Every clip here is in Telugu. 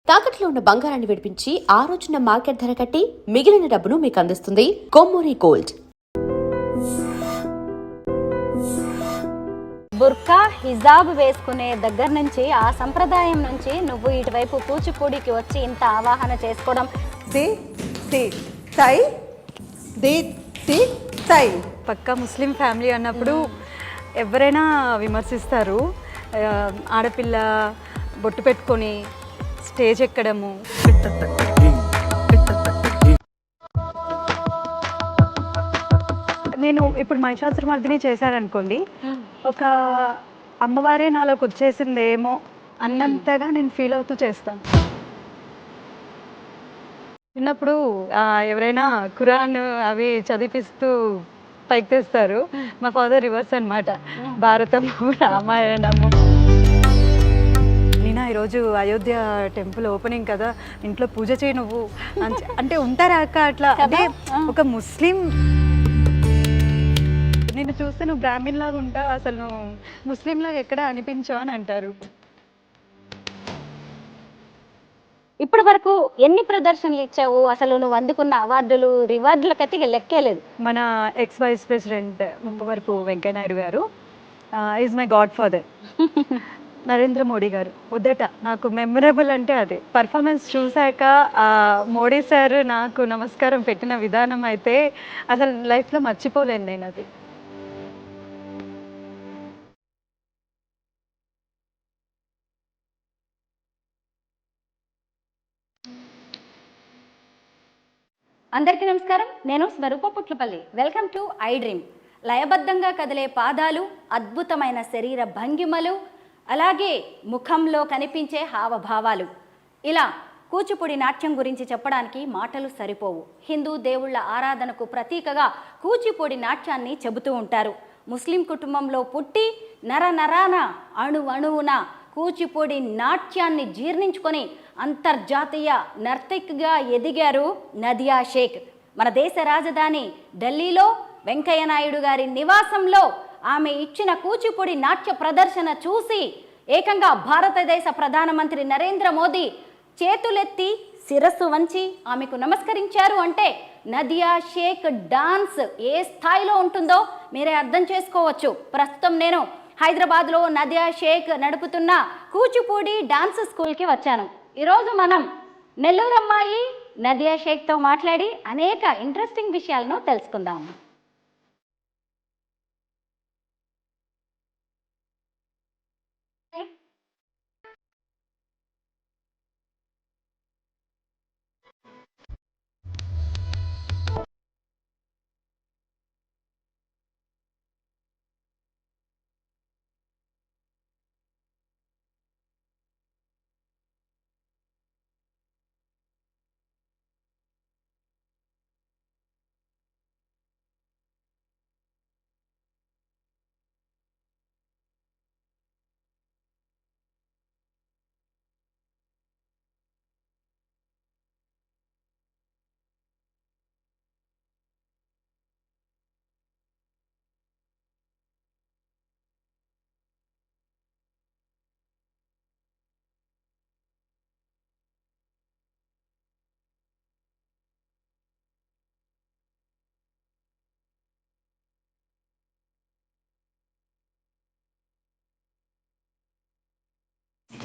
తాకట్లో ఉన్న బంగారాన్ని విడిపించి ఆ రోజున మార్కెట్ ధర కట్టి మిగిలిన డబ్బును మీకు అందిస్తుంది కొమ్మూరి గోల్డ్. బుర్కా హిజాబ్ వేసుకునే దగ్గర నుంచి ఆ సంప్రదాయం నుంచి నువ్వు ఇటువైపు కూచిపూడికి వచ్చి ఇంత ఆవాహన చేసుకోవడం పక్కా ముస్లిం ఫ్యామిలీ అన్నప్పుడు ఎవరైనా విమర్శిస్తారు. ఆడపిల్ల బొట్టు పెట్టుకొని స్టేజ్ ఎక్కడము, నేను ఇప్పుడు మహిషాసురమర్దిని చేశాననుకోండి, ఒక అమ్మవారే నాలోకి వచ్చేసిందేమో అన్నంతగా నేను ఫీల్ అవుతూ చేస్తాను. చిన్నప్పుడు ఎవరైనా ఖురాన్ అవి చదివిస్తూ పైకి తెస్తారు. మా ఫాదర్ రివర్స్ అనమాట, భారతము రామాయణము. నేనా ఈరోజు అయోధ్య టెంపుల్ ఓపెనింగ్ కదా, ఇంట్లో పూజ చేయి నువ్వు అంటే ఉంటారా అక్క అట్లా. అంటే ఒక ముస్లిం నేను చూస్తే నువ్వు బ్రాహ్మణ్ లాగా ఉంటావు, అసలు నువ్వు ముస్లిం లాగా ఎక్కడ అనిపించావు అని అంటారు. ఇప్పటి వరకు ఎన్ని ప్రదర్శనలు ఇచ్చావు? అసలు నువ్వు అందుకున్న అవార్డులు రివార్డులకైతే లెక్కేలేదు. మన ex vice president Muppavarapu Venkaiah Naidu గారు is my godfather. Narendra Modi గారు మొదట నాకు మెమరబుల్ అంటే అదే పర్ఫార్మెన్స్ చూశాక మోడీ సార్ నాకు నమస్కారం పెట్టిన విధానం అయితే అసలు లైఫ్లో మర్చిపోలేను నేను. అది అందరికీ నమస్కారం, నేను Swarupa Putlapalli. Welcome to I dream. లయబద్ధంగా కదిలే పాదాలు, అద్భుతమైన శరీర భంగిమలు, అలాగే ముఖంలో కనిపించే హావభావాలు, ఇలా కూచిపూడి నాట్యం గురించి చెప్పడానికి మాటలు సరిపోవు. హిందూ దేవుళ్ల ఆరాధనకు ప్రతీకగా కూచిపూడి నాట్యాన్ని చెబుతూ ఉంటారు. ముస్లిం కుటుంబంలో పుట్టి నరనరాన అణువున కూచిపూడి నాట్యాన్ని జీర్ణించుకొని అంతర్జాతీయ నర్తకిగా ఎదిగారు నదియా షేక్. మన దేశ రాజధాని ఢిల్లీలో వెంకయ్య నాయుడు గారి నివాసంలో ఆమె ఇచ్చిన కూచిపూడి నాట్య ప్రదర్శన చూసి ఏకంగా భారతదేశ ప్రధానమంత్రి నరేంద్ర మోదీ చేతులెత్తి శిరస్సు వంచి ఆమెకు నమస్కరించారు. అంటే నదియా షేక్ డాన్స్ ఏ స్థాయిలో ఉంటుందో మీరే అర్థం చేసుకోవచ్చు. ప్రస్తుతం నేను హైదరాబాద్లో నదియా షేక్ నడుపుతున్న కూచిపూడి డాన్స్ స్కూల్కి వచ్చాను. ఈరోజు మనం నెల్లూరు అమ్మాయి నదియా షేక్తో మాట్లాడి అనేక ఇంట్రెస్టింగ్ విషయాలను తెలుసుకుందాం.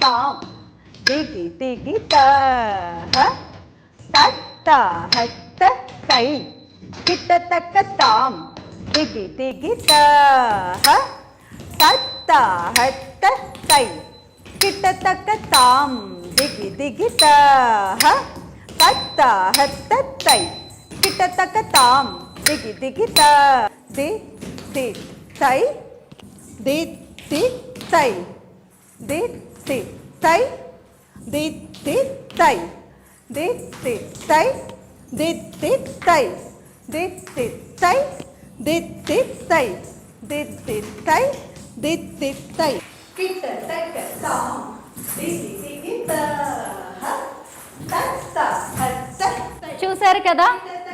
తాం దిగి దిగి తాహ తత్త హత్త తై కిట్ట తక్క తాం దిగి దిగి తాహ తత్త హత్త తై కిట్ట తక్క తాం దిగి దిగి తాహ తత్త హత్త తై కిట్ట తక్క తాం దిగి దిగి తా ది ది తై ది ది తై ది ది తై ది ది తై ది ది తై ది ది తై ది ది తై ది ది తై ది ది తై ది ది తై కిట్ట తక్క తాం ది ది ది తాహ తత్త హత్త. చూశారు కదా,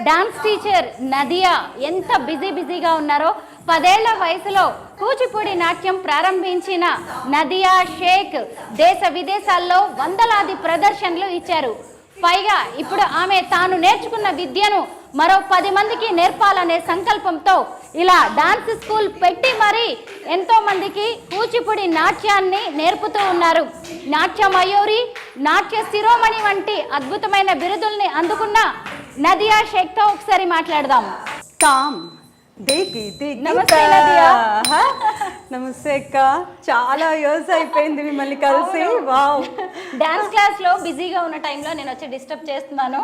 డాన్స్ టీచర్ నదియా ఎంత బిజీగా ఉన్నారో. 10 ఏళ్ల వయసులో కూచిపూడి నాట్యం ప్రారంభించిన నదియా షేక్ దేశ విదేశాల్లో వందలాది ప్రదర్శనలు ఇచ్చారు. పైగా ఇప్పుడు ఆమె తాను నేర్చుకున్న విద్యను మరో 10 మందికి నేర్పాలనే సంకల్పంతో ఇలా డాన్స్ స్కూల్ పెట్టి మరీ ఎంతో మందికి కూచిపూడి నాట్యాన్ని నేర్పుతూ ఉన్నారు. నాట్య మయూరి, నాట్య శిరోమణి వంటి అద్భుతమైన బిరుదుల్ని అందుకున్న నదియా షేక్తో ఒకసారి మాట్లాడదాం. నమస్తే నదియా. నమస్తే అక్క, చాలా ఇయర్స్ అయిపోయింది మిమ్మల్ని కలిసి. వావ్, డాన్స్ క్లాస్ లో బిజీగా ఉన్న టైంలో నేను వచ్చి డిస్టర్బ్ చేస్తున్నాను.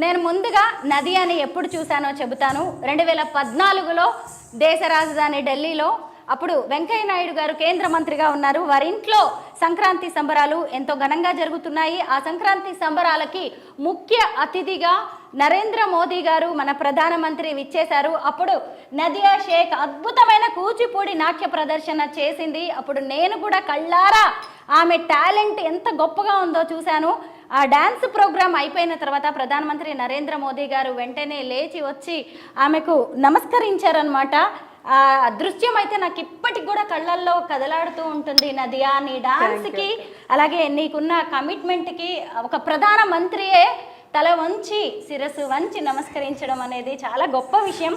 నేను ముందుగా నదియాని ఎప్పుడు చూశానో చెబుతాను. 2014లో దేశ రాజధాని ఢిల్లీలో అప్పుడు వెంకయ్య నాయుడు గారు కేంద్ర మంత్రిగా ఉన్నారు. వారి ఇంట్లో సంక్రాంతి సంబరాలు ఎంతో ఘనంగా జరుగుతున్నాయి. ఆ సంక్రాంతి సంబరాలకి ముఖ్య అతిథిగా నరేంద్ర మోదీ గారు మన ప్రధానమంత్రి విచ్చేశారు. అప్పుడు నదియా షేక్ అద్భుతమైన కూచిపూడి నాట్య ప్రదర్శన చేసింది. అప్పుడు నేను కూడా కళ్ళారా ఆమె టాలెంట్ ఎంత గొప్పగా ఉందో చూశాను. ఆ డ్యాన్స్ ప్రోగ్రామ్ అయిపోయిన తర్వాత ప్రధానమంత్రి నరేంద్ర మోదీ గారు వెంటనే లేచి వచ్చి ఆమెకు నమస్కరించారనమాట. ఆ దృశ్యం అయితే నాకు ఇప్పటికి కూడా కళ్ళల్లో కదలాడుతూ ఉంటుంది. నదియా, నీ డాన్స్కి అలాగే నీకున్న కమిట్మెంట్కి ఒక ప్రధానమంత్రియే తల వంచి శిరస్సు వంచి నమస్కరించడం అనేది చాలా గొప్ప విషయం.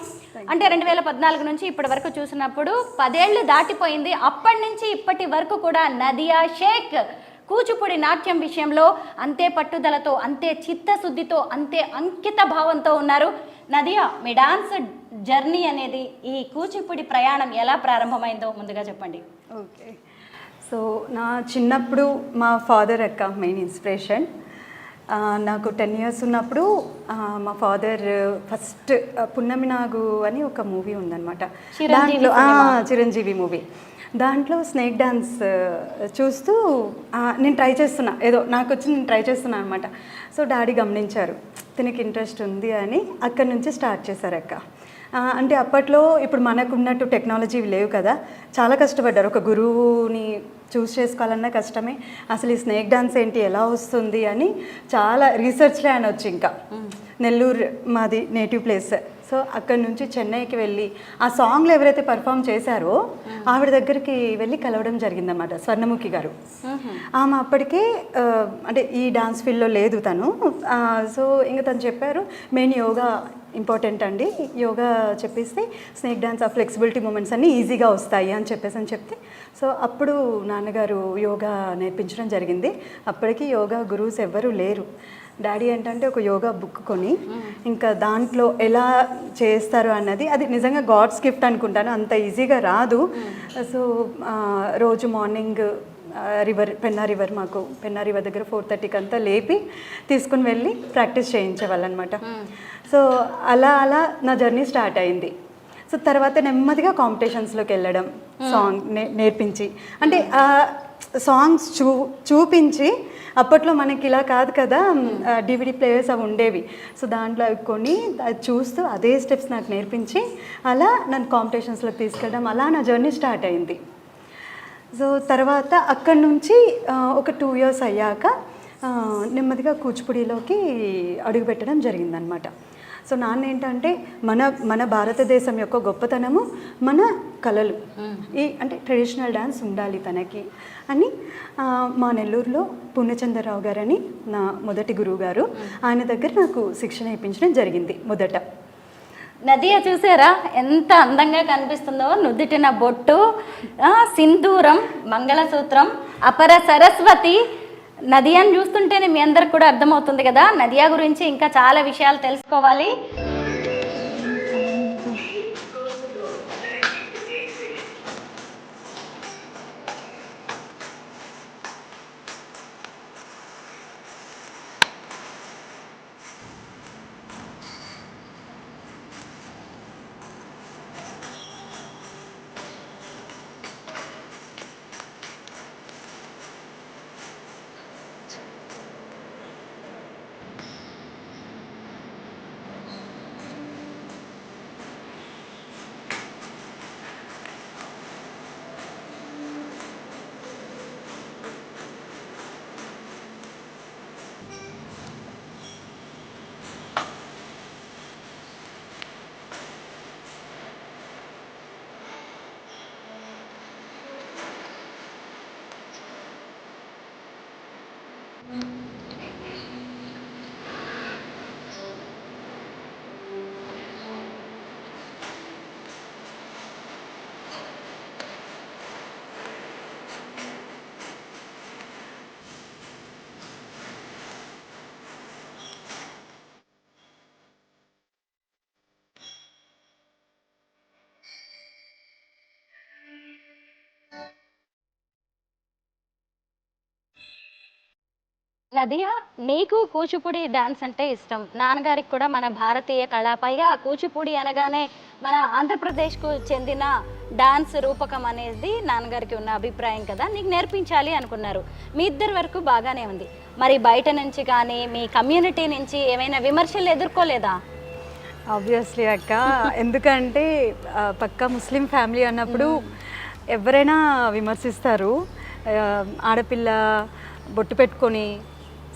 అంటే 2014 నుంచి ఇప్పటి వరకు చూసినప్పుడు 10 ఏళ్ళు దాటిపోయింది. అప్పటి నుంచి ఇప్పటి వరకు కూడా నదియా షేక్ కూచిపూడి నాట్యం విషయంలో అంతే పట్టుదలతో, అంతే చిత్తశుద్ధితో, అంతే అంకిత భావంతో ఉన్నారు. నదియా, మీ డాన్స్ జర్నీ అనేది, ఈ కూచిపూడి ప్రయాణం ఎలా ప్రారంభమైందో ముందుగా చెప్పండి. ఓకే, సో నా చిన్నప్పుడు మా ఫాదర్ అక్క మెయిన్ ఇన్స్పిరేషన్. నాకు 10 ఇయర్స్ ఉన్నప్పుడు మా ఫాదర్ ఫస్ట్ పున్నమి నాగు అని ఒక మూవీ ఉందన్నమాట. దాంట్లో చిరంజీవి మూవీ, దాంట్లో స్నేక్ డాన్స్ చూస్తూ నేను ట్రై చేస్తున్నా, ఏదో నాకు వచ్చి నేను ట్రై చేస్తున్నాను అనమాట. సో డాడీ గమనించారు, తనకి ఇంట్రెస్ట్ ఉంది అని అక్కడి నుంచి స్టార్ట్ చేశారు అక్క. అంటే అప్పట్లో ఇప్పుడు మనకున్నట్టు టెక్నాలజీ లేవు కదా, చాలా కష్టపడ్డారు. ఒక గురువుని చూస్ చేసుకోవాలన్నా కష్టమే. అసలు ఈ స్నేక్ డాన్స్ ఏంటి, ఎలా వస్తుంది అని చాలా రీసెర్చ్లే అని వచ్చి, ఇంకా నెల్లూరు మాది నేటివ్ ప్లేస్. సో అక్కడి నుంచి చెన్నైకి వెళ్ళి ఆ సాంగ్లో ఎవరైతే పర్ఫామ్ చేశారో ఆవిడ దగ్గరికి వెళ్ళి కలవడం జరిగిందన్నమాట, స్వర్ణముఖి గారు. ఆమె అప్పటికే అంటే ఈ డాన్స్ ఫీల్డ్లో లేదు తను. సో ఇంకా తను చెప్పారు, మెయిన్ యోగా ఇంపార్టెంట్ అండి, యోగా చెప్పేస్తే స్నేక్ డాన్స్ ఆ ఫ్లెక్సిబిలిటీ మూమెంట్స్ అన్నీ ఈజీగా వస్తాయి అని చెప్తే, సో అప్పుడు నాన్నగారు యోగా నేర్పించడం జరిగింది. అప్పటికి యోగా గురువుస్ ఎవ్వరూ లేరు. డాడీ ఏంటంటే ఒక యోగా బుక్ కొని ఇంకా దాంట్లో ఎలా చేస్తారు అన్నది, అది నిజంగా గాడ్స్ గిఫ్ట్ అనుకుంటాను, అంత ఈజీగా రాదు. సో రోజు మార్నింగ్ పెన్నా రివర్, మాకు పెన్నా రివర్ దగ్గర 4:30కి అంతా లేపి తీసుకుని వెళ్ళి ప్రాక్టీస్ చేయించేవాళ్ళు అనమాట. సో అలా నా జర్నీ స్టార్ట్ అయింది. సో తర్వాత నెమ్మదిగా కాంపిటీషన్స్లోకి వెళ్ళడం, సాంగ్ నేర్పించి, అంటే సాంగ్స్ చూపించి, అప్పట్లో మనకి ఇలా కాదు కదా, డివిడి ప్లేయర్స్ అవి ఉండేవి. సో దాంట్లో అవి కొని అది చూస్తూ అదే స్టెప్స్ నాకు నేర్పించి అలా నన్ను కాంపిటీషన్స్లోకి తీసుకెళ్ళడం, అలా నా జర్నీ స్టార్ట్ అయింది. సో తర్వాత అక్కడి నుంచి ఒక 2 ఇయర్స్ అయ్యాక నెమ్మదిగా కూచిపూడిలోకి అడుగుపెట్టడం జరిగిందనమాట. సో నాన్న ఏంటంటే మన భారతదేశం యొక్క గొప్పతనము మన కళలు, ఈ అంటే ట్రెడిషనల్ డ్యాన్స్ ఉండాలి తనకి అని మా నెల్లూరులో పూర్ణచంద్రరావు గారని నా మొదటి గురువు గారు, ఆయన దగ్గర నాకు శిక్షణ ఇప్పించడం జరిగింది మొదట. నదియా చూసారా ఎంత అందంగా కనిపిస్తుందో, నుదుటిన బొట్టు, సింధూరం, మంగళసూత్రం, అపర సరస్వతి. నదియాని చూస్తుంటేనే మీ అందరికి కూడా అర్థమవుతుంది కదా, నదియా గురించి ఇంకా చాలా విషయాలు తెలుసుకోవాలి. నదియా, నీకు కూచిపూడి డాన్స్ అంటే ఇష్టం, నాన్నగారికి కూడా మన భారతీయ కళ, పైగా కూచిపూడి అనగానే మన ఆంధ్రప్రదేశ్కు చెందిన డాన్స్ రూపకం అనేది నాన్నగారికి ఉన్న అభిప్రాయం కదా, నీకు నేర్పించాలి అనుకున్నారు. మీ ఇద్దరి వరకు బాగానే ఉంది, మరి బయట నుంచి కానీ మీ కమ్యూనిటీ నుంచి ఏమైనా విమర్శలు ఎదుర్కోలేదా? ఆబ్వియస్లీ అక్క, ఎందుకంటే పక్కా ముస్లిం ఫ్యామిలీ అన్నప్పుడు ఎవరైనా విమర్శిస్తారు. ఆడపిల్ల బొట్టు పెట్టుకొని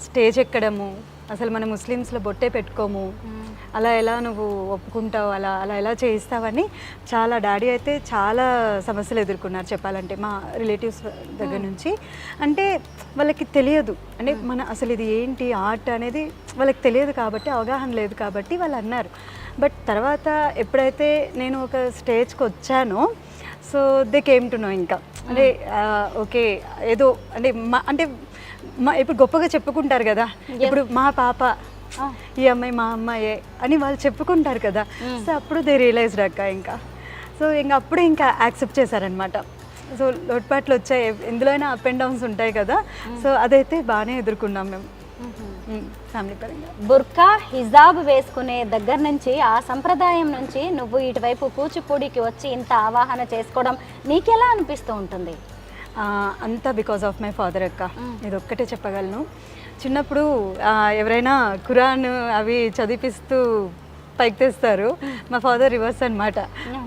స్టేజ్ ఎక్కడము, అసలు మన ముస్లిమ్స్లో బొట్టే పెట్టుకోము, అలా ఎలా నువ్వు ఒప్పుకుంటావు, అలా అలా ఎలా చేయిస్తావని చాలా డాడీ అయితే చాలా సమస్యలు ఎదుర్కొన్నారు చెప్పాలంటే, మా రిలేటివ్స్ దగ్గర నుంచి. అంటే వాళ్ళకి తెలియదు, అంటే మన అసలు ఇది ఏంటి ఆర్ట్ అనేది వాళ్ళకి తెలియదు కాబట్టి, అవగాహన లేదు కాబట్టి వాళ్ళు అన్నారు. బట్ తర్వాత ఎప్పుడైతే నేను ఒక స్టేజ్కి వచ్చానో, so they came to know. ఇంకా అంటే ఓకే ఏదో అంటే ఇప్పుడు గొప్పగా చెప్పుకుంటారు కదా, ఇప్పుడు మా పాప ఈ అమ్మాయి మా అమ్మాయే అని వాళ్ళు చెప్పుకుంటారు కదా. సో అప్పుడు దే రియలైజ్డ్ అక్క, ఇంకా అప్పుడే ఇంకా యాక్సెప్ట్ చేశారనమాట. సో లోటుపాట్లు వచ్చాయి, ఎందులో అయినా అప్ అండ్ డౌన్స్ ఉంటాయి కదా. సో అదైతే బాగానే ఎదుర్కొన్నాం మేము ఫ్యామిలీ పరంగా. బుర్కా హిజాబ్ వేసుకునే దగ్గర నుంచి, ఆ సంప్రదాయం నుంచి నువ్వు ఇటువైపు కూచిపూడికి వచ్చి ఇంత ఆవాహన చేసుకోవడం నీకెలా అనిపిస్తూ ఉంటుంది? అంతా బికాస్ ఆఫ్ మై ఫాదర్ అక్క, ఇది ఒక్కటే చెప్పగలను. చిన్నప్పుడు ఎవరైనా ఖురాన్ అవి చదివిపిస్తూ పైకి తెస్తారు, మా ఫాదర్ రివర్స్ అనమాట.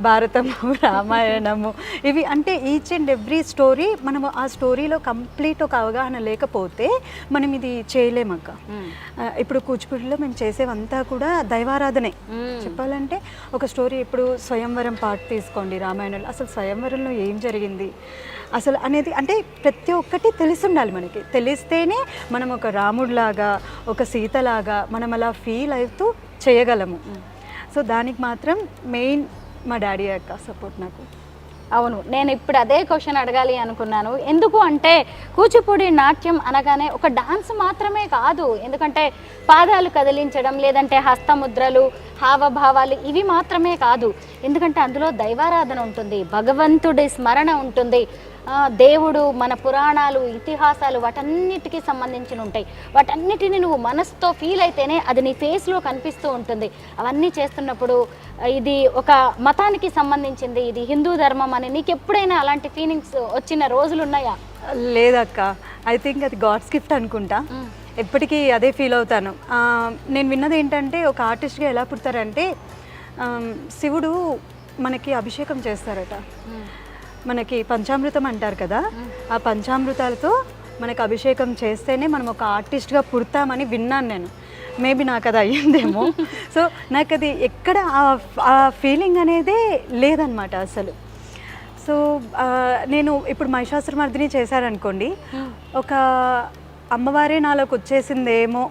భారతము, రామాయణము ఇవి అంటే ఈచ్ అండ్ ఎవ్రీ స్టోరీ మనము ఆ స్టోరీలో కంప్లీట్ ఒక అవగాహన లేకపోతే మనం ఇది చేయలేమక్క. ఇప్పుడు కూచిపూడిలో మేము చేసేవంతా కూడా దైవారాధనే చెప్పాలంటే. ఒక స్టోరీ ఇప్పుడు స్వయంవరం పాట తీసుకోండి రామాయణంలో, అసలు స్వయంవరంలో ఏం జరిగింది అసలు అనేది అంటే ప్రతి ఒక్కటి తెలిసి ఉండాలి మనకి. తెలిస్తేనే మనం ఒక రాముడిలాగా, ఒక సీతలాగా మనం అలా ఫీల్ అవుతూ చేయగలము. సో దానికి మాత్రం మెయిన్ మా డాడీ యొక్క సపోర్ట్ నాకు. అవును, నేను ఇప్పుడు అదే క్వశ్చన్ అడగాలి అనుకున్నాను. ఎందుకు అంటే కూచిపూడి నాట్యం అనగానే ఒక డాన్స్ మాత్రమే కాదు, ఎందుకంటే పాదాలు కదిలించడం, లేదంటే హస్తముద్రలు, హావభావాలు ఇవి మాత్రమే కాదు, ఎందుకంటే అందులో దైవారాధన ఉంటుంది, భగవంతుడి స్మరణ ఉంటుంది, దేవుడు, మన పురాణాలు, ఇతిహాసాలు వాటన్నిటికీ సంబంధించి ఉంటాయి. వాటన్నిటిని నువ్వు మనసుతో ఫీల్ అయితేనే అది నీ ఫేస్లో కనిపిస్తూ ఉంటుంది. అవన్నీ చేస్తున్నప్పుడు ఇది ఒక మతానికి సంబంధించింది, ఇది హిందూ ధర్మం అని నీకు ఎప్పుడైనా అలాంటి ఫీలింగ్స్ వచ్చిన రోజులు ఉన్నాయా? లేదక్క, ఐ థింక్ అది గాడ్స్ గిఫ్ట్ అనుకుంటా. ఎప్పటికీ అదే ఫీల్ అవుతాను. నేను విన్నది ఏంటంటే ఒక ఆర్టిస్ట్గా ఎలా పుడతారంటే, శివుడు మనకి అభిషేకం చేస్తారట. మనకి పంచామృతం అంటారు కదా, ఆ పంచామృతాలతో మనకు అభిషేకం చేస్తేనే మనం ఒక ఆర్టిస్ట్గా పుడతామని విన్నాను నేను. మేబీ నాకు అది అయ్యిందేమో. సో నాకు అది ఎక్కడ ఆ ఫీలింగ్ అనేదే లేదనమాట అసలు. సో నేను ఇప్పుడు మహిషాసురమర్దిని చేశారనుకోండి, ఒక అమ్మవారే నాలోకి వచ్చేసిందేమో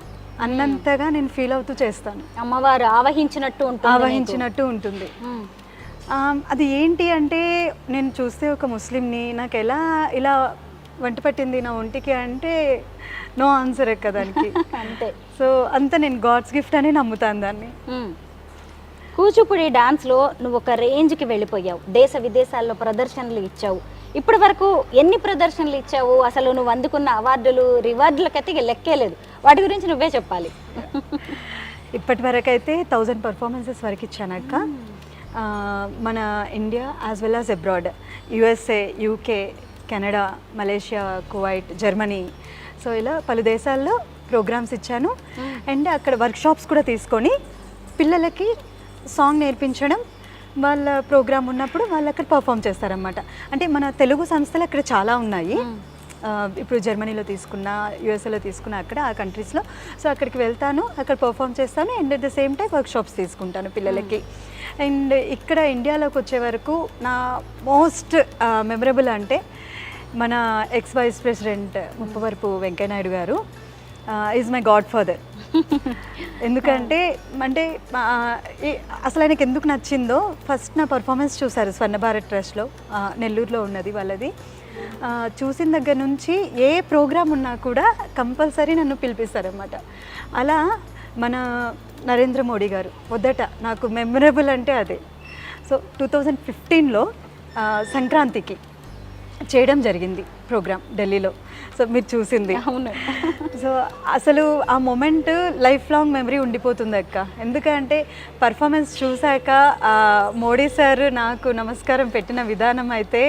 అన్నంతగా నేను ఫీల్ అవుతూ చేస్తాను. అమ్మవారు ఆవహించినట్టు ఉంటుంది. అది ఏంటి అంటే, నేను చూస్తే ఒక ముస్లింని నాకు ఎలా ఇలా వంట పట్టింది నా ఒంటికి అంటే నో ఆన్సర్ ఎక్క దానికి. అంతే. సో అంతా నేను గాడ్స్ గిఫ్ట్ అని నమ్ముతాను దాన్ని. కూచిపూడి డాన్స్లో నువ్వు ఒక రేంజ్కి వెళ్ళిపోయావు, దేశ విదేశాల్లో ప్రదర్శనలు ఇచ్చావు. ఇప్పటి వరకు ఎన్ని ప్రదర్శనలు ఇచ్చావు? అసలు నువ్వు అందుకున్న అవార్డులు, రివార్డులకైతే లెక్కే లేదు, వాటి గురించి నువ్వే చెప్పాలి. ఇప్పటి వరకు అయితే 1000 పర్ఫార్మెన్సెస్ వరకు ఇచ్చానక్క. మన India as well as abroad, USA, UK, Canada, Malaysia, Kuwait, Germany, so ఇలా పలు దేశాల్లో ప్రోగ్రామ్స్ ఇచ్చాను. అండ్ అక్కడ వర్క్షాప్స్ కూడా తీసుకొని పిల్లలకి సాంగ్ నేర్పించడం, వాళ్ళ ప్రోగ్రామ్ ఉన్నప్పుడు వాళ్ళు అక్కడ పర్ఫామ్ చేస్తారనమాట. అంటే మన తెలుగు సంస్థలు అక్కడ చాలా ఉన్నాయి. ఇప్పుడు జర్మనీలో తీసుకున్న, యూఎస్ఏలో తీసుకున్న, అక్కడ ఆ కంట్రీస్లో. సో అక్కడికి వెళ్తాను, అక్కడ పర్ఫామ్ చేస్తాను, and at the same time workshops తీసుకుంటాను పిల్లలకి. అండ్ ఇక్కడ ఇండియాలోకి వచ్చే వరకు నా మోస్ట్ మెమరబుల్ అంటే మన ex vice president Muppavarapu Venkaiah Naidu గారు ఈజ్ మై గాడ్ ఫాదర్. ఎందుకంటే అసలు ఆయనకి ఎందుకు నచ్చిందో, ఫస్ట్ నా పర్ఫార్మెన్స్ చూశారు స్వర్ణ భారత్ ట్రస్ట్లో, నెల్లూరులో ఉన్నది వాళ్ళది. చూసిన దగ్గర నుంచి ఏ ప్రోగ్రామ్ ఉన్నా కూడా కంపల్సరీ నన్ను పిలిపిస్తారన్నమాట. అలా మన నరేంద్ర మోడీ గారు మొదట నాకు మెమరబుల్ అంటే అదే. సో 2015లో సంక్రాంతికి చేయడం జరిగింది ప్రోగ్రామ్ ఢిల్లీలో. సో మీరు చూసింది. అవును. సో అసలు ఆ మూమెంట్ లైఫ్ లాంగ్ మెమరీ ఉండిపోతుంది అక్క. ఎందుకంటే పర్ఫార్మెన్స్ చూశాక మోడీ సార్ నాకు నమస్కారం పెట్టిన విధానం అయితే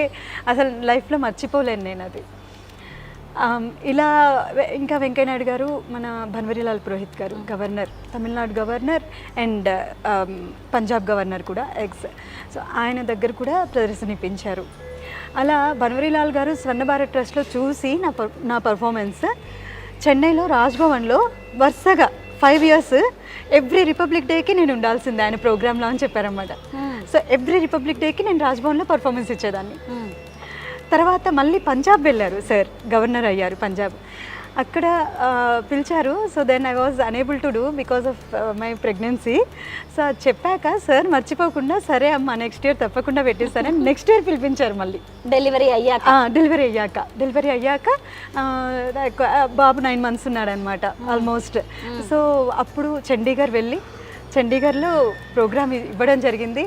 అసలు లైఫ్లో మర్చిపోలేను నేను అది. ఇలా ఇంకా వెంకయ్య నాయుడు గారు, మన భన్వరీలాల్ పురోహిత్ గారు governor, Tamil Nadu governor and Punjab governor కూడా సో ఆయన దగ్గర కూడా ప్రదర్శన ఇప్పించారు. అలా భన్వరీలాల్ గారు స్వర్ణ భారత్ ట్రస్ట్లో చూసి నా పర్ఫార్మెన్స్ చెన్నైలో రాజ్భవన్లో వరుసగా 5 years ఎవ్రీ రిపబ్లిక్ డేకి నేను ఉండాల్సిందే ఆయన ప్రోగ్రాంలో అని చెప్పారన్నమాట. సో ఎవ్రీ రిపబ్లిక్ డేకి నేను రాజ్భవన్లో పర్ఫార్మెన్స్ ఇచ్చేదాన్ని. తర్వాత మళ్ళీ పంజాబ్ వెళ్ళారు సార్, గవర్నర్ అయ్యారు పంజాబ్. అక్కడ పిలిచారు. So then I was unable to do because of my pregnancy. So అది చెప్పాక సార్ మర్చిపోకుండా సరే అమ్మ నెక్స్ట్ ఇయర్ తప్పకుండా పెట్టిస్తానని నెక్స్ట్ ఇయర్ పిలిపించారు మళ్ళీ డెలివరీ అయ్యాక బాబు 9 months ఉన్నాడనమాట ఆల్మోస్ట్. సో అప్పుడు చండీగఢ్లో ప్రోగ్రామ్ ఇవ్వడం జరిగింది.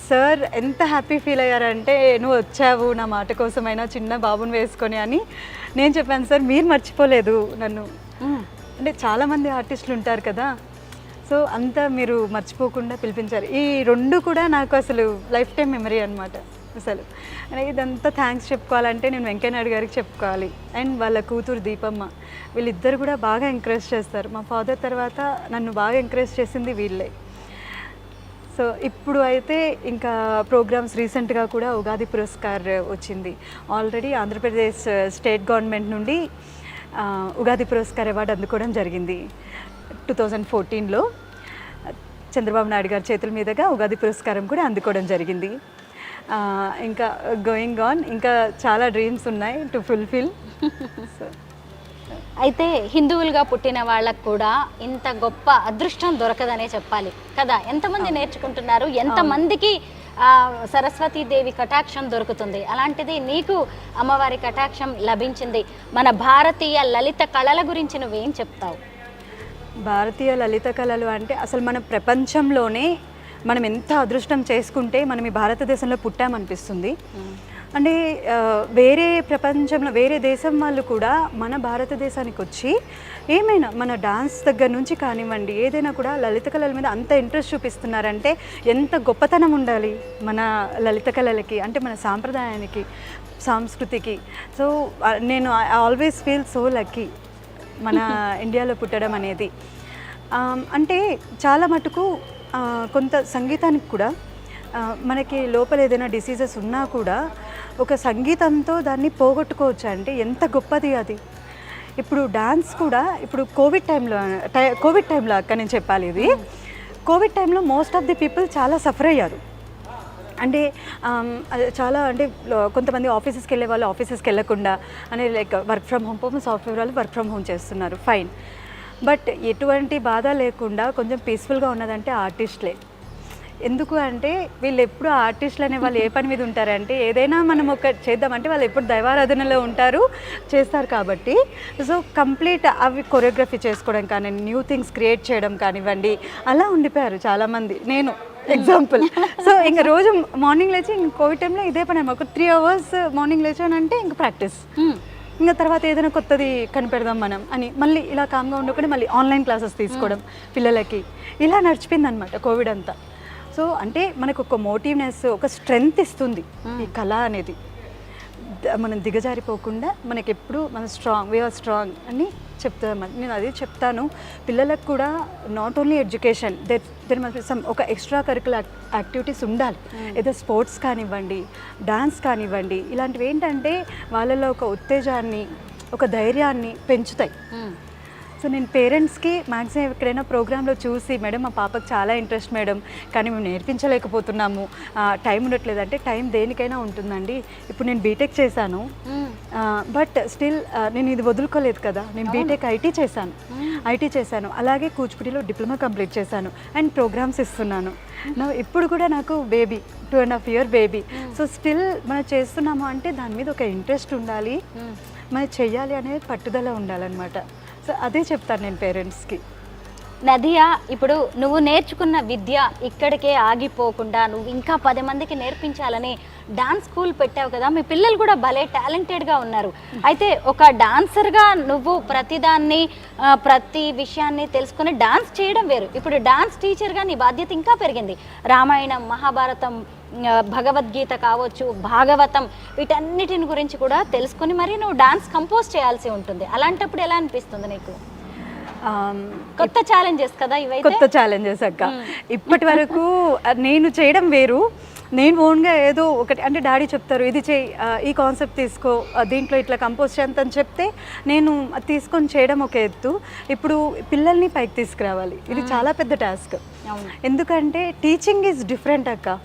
సార్ ఎంత హ్యాపీ ఫీల్ అయ్యారంటే, నువ్వు వచ్చావు నా మాట కోసమైనా చిన్న బాబుని వేసుకొని అని. నేను చెప్పాను సార్ మీరు మర్చిపోలేదు నన్ను, అంటే చాలామంది ఆర్టిస్టులు ఉంటారు కదా, సో అంతా మీరు మర్చిపోకుండా పిలిపించారు. ఈ 2 కూడా నాకు అసలు లైఫ్ టైం మెమరీ అనమాట. అసలు ఇదంతా థ్యాంక్స్ చెప్పుకోవాలంటే నేను వెంకయ్య నాయుడు గారికి చెప్పుకోవాలి, అండ్ వాళ్ళ కూతురు దీపమ్మ. వీళ్ళిద్దరు కూడా బాగా ఎంకరేజ్ చేస్తారు. మా ఫాదర్ తర్వాత నన్ను బాగా ఎంకరేజ్ చేసింది వీళ్ళే. సో ఇప్పుడు అయితే ఇంకా ప్రోగ్రామ్స్ రీసెంట్గా కూడా ఉగాది పురస్కార్ వచ్చింది. ఆల్రెడీ ఆంధ్రప్రదేశ్ స్టేట్ గవర్నమెంట్ నుండి ఉగాది పురస్కార్ అవార్డు అందుకోవడం జరిగింది 2014లో. చంద్రబాబు నాయుడు గారి చేతుల మీదుగా ఉగాది పురస్కారం కూడా అందుకోవడం జరిగింది. ఇంకా గోయింగ్ ఆన్, ఇంకా చాలా డ్రీమ్స్ ఉన్నాయి టు ఫుల్ఫిల్. సో అయితే హిందువులుగా పుట్టిన వాళ్ళకు కూడా ఇంత గొప్ప అదృష్టం దొరకదనే చెప్పాలి కదా. ఎంతమంది నేర్చుకుంటున్నారు, ఎంతమందికి సరస్వతీదేవి కటాక్షం దొరుకుతుంది. అలాంటిది నీకు అమ్మవారి కటాక్షం లభించింది. మన భారతీయ లలిత కళల గురించి నువ్వేం చెప్తావు? భారతీయ లలిత కళలు అంటే అసలు మన ప్రపంచంలోనే మనం ఎంత అదృష్టం చేసుకుంటే మనం ఈ భారతదేశంలో పుట్టామనిపిస్తుంది. అంటే వేరే ప్రపంచంలో వేరే దేశం వాళ్ళు కూడా మన భారతదేశానికి వచ్చి ఏమైనా మన డాన్స్ దగ్గర నుంచి కానివ్వండి ఏదైనా కూడా లలిత కళల మీద అంత ఇంట్రెస్ట్ చూపిస్తున్నారంటే ఎంత గొప్పతనం ఉండాలి మన లలిత కళలకి, అంటే మన సాంప్రదాయానికి, సంస్కృతికి. సో నేను I always feel so lucky మన ఇండియాలో పుట్టడం అనేది. అంటే చాలా మటుకు కొంత సంగీతానికి కూడా మనకి లోపల ఏదైనా డిసీజెస్ ఉన్నా కూడా ఒక సంగీతంతో దాన్ని పోగొట్టుకోవచ్చు. అంటే ఎంత గొప్పది అది. ఇప్పుడు డాన్స్ కూడా ఇప్పుడు కోవిడ్ టైంలో అక్క నేను చెప్పాలి, ఇది కోవిడ్ టైంలో మోస్ట్ ఆఫ్ ది పీపుల్ చాలా సఫర్ అయ్యారు. అంటే చాలా అంటే కొంతమంది ఆఫీసెస్కి వెళ్ళే వాళ్ళు ఆఫీసెస్కి వెళ్ళకుండా అంటే like work from home, software వాళ్ళు వర్క్ ఫ్రమ్ హోమ్ చేస్తున్నారు, ఫైన్. బట్ ఎటువంటి బాధ లేకుండా కొంచెం పీస్ఫుల్గా ఉన్నదంటే ఆర్టిస్టులే. ఎందుకు అంటే వీళ్ళు ఎప్పుడు ఆర్టిస్టులు అనే వాళ్ళు ఏ పని మీద ఉంటారంటే ఏదైనా మనం ఒక చేద్దామంటే వాళ్ళు ఎప్పుడు దైవారాధనలో ఉంటారు, చేస్తారు. కాబట్టి సో కంప్లీట్ అవి కొరియోగ్రఫీ చేసుకోవడం కానీ, న్యూ థింగ్స్ క్రియేట్ చేయడం కానివ్వండి, అలా ఉండిపోయారు చాలామంది. నేను ఎగ్జాంపుల్. సో ఇంకా రోజు మార్నింగ్ లేచి ఇంక కోవిడ్ టైంలో ఇదే పని, ఒక 3 hours మార్నింగ్ లేచానంటే ఇంక ప్రాక్టీస్, ఇంకా తర్వాత ఏదైనా కొత్తది కనిపెడదాం మనం అని మళ్ళీ ఇలా కామ్గా ఉండకుండా మళ్ళీ ఆన్లైన్ క్లాసెస్ తీసుకోవడం పిల్లలకి, ఇలా నడిచిపోయింది అనమాట కోవిడ్ అంతా. సో అంటే మనకు ఒక మోటివ్నెస్, ఒక స్ట్రెంగ్త్ ఇస్తుంది ఈ కళ అనేది. మనం దిగజారిపోకుండా మనకి ఎప్పుడు మన వీఆర్ స్ట్రాంగ్ అని చెప్తాను. నేను అదే చెప్తాను పిల్లలకు కూడా. Not only education, there must be some ఒక ఎక్స్ట్రా కరికులర్ యాక్టివిటీస్ ఉండాలి. ఏదో స్పోర్ట్స్ కానివ్వండి, డాన్స్ కానివ్వండి, ఇలాంటివి ఏంటంటే వాళ్ళలో ఒక ఉత్తేజాన్ని, ఒక ధైర్యాన్ని పెంచుతాయి. సో నేను పేరెంట్స్కి మ్యాక్సిమం ఎక్కడైనా ప్రోగ్రాంలో చూసి, మేడం మా పాపకు చాలా ఇంట్రెస్ట్ మేడం, కానీ మేము నేర్పించలేకపోతున్నాము, టైం ఉండట్లేదు అంటే, టైం దేనికైనా ఉంటుందండి. ఇప్పుడు నేను బీటెక్ చేశాను, బట్ స్టిల్ నేను ఇది వదులుకోలేదు కదా. నేను బీటెక్ ఐటీ చేశాను, అలాగే కూచిపూడిలో డిప్లొమా కంప్లీట్ చేశాను, అండ్ ప్రోగ్రామ్స్ ఇస్తున్నాను. ఇప్పుడు కూడా నాకు baby 2.5 year baby. So still మనం చేస్తున్నాము అంటే దాని మీద ఒక ఇంట్రెస్ట్ ఉండాలి, మనం చెయ్యాలి అనేది పట్టుదల ఉండాలన్నమాట. సో అదే చెప్తాను నేను పేరెంట్స్కి. నదియా, ఇప్పుడు నువ్వు నేర్చుకున్న విద్య ఇక్కడికే ఆగిపోకుండా నువ్వు ఇంకా 10 మందికి నేర్పించాలని డాన్స్ స్కూల్ పెట్టావు కదా, మీ పిల్లలు కూడా భలే టాలెంటెడ్గా ఉన్నారు. అయితే ఒక డాన్సర్గా నువ్వు ప్రతిదాన్ని ప్రతి విషయాన్ని తెలుసుకుని డాన్స్ చేయడం వేరు, ఇప్పుడు డాన్స్ టీచర్గా నీ బాధ్యత ఇంకా పెరిగింది. రామాయణం, మహాభారతం, భగవద్గీత కావచ్చు, భాగవతం, వీటన్నిటిని గురించి కూడా తెలుసుకుని మరి నువ్వు డాన్స్ కంపోజ్ చేయాల్సి ఉంటుంది. అలాంటప్పుడు ఎలా అనిపిస్తుంది నీకు? కొత్త ఛాలెంజెస్ కదా ఇవైతే. కొత్త ఛాలెంజెస్ అక్క. ఇప్పటి వరకు నేను చేయడం వేరు, నేను ఓన్గా ఏదో ఒకటి అంటే డాడీ చెప్తారు ఇది చేయి, ఈ కాన్సెప్ట్ తీసుకో, దీంట్లో ఇట్లా కంపోజ్ చేయంతని చెప్తే నేను తీసుకొని చేయడం ఒక ఎత్తు. ఇప్పుడు పిల్లల్ని పైకి తీసుకురావాలి, ఇది చాలా పెద్ద టాస్క్. ఎందుకంటే టీచింగ్ ఈజ్ డిఫరెంట్ అక్క.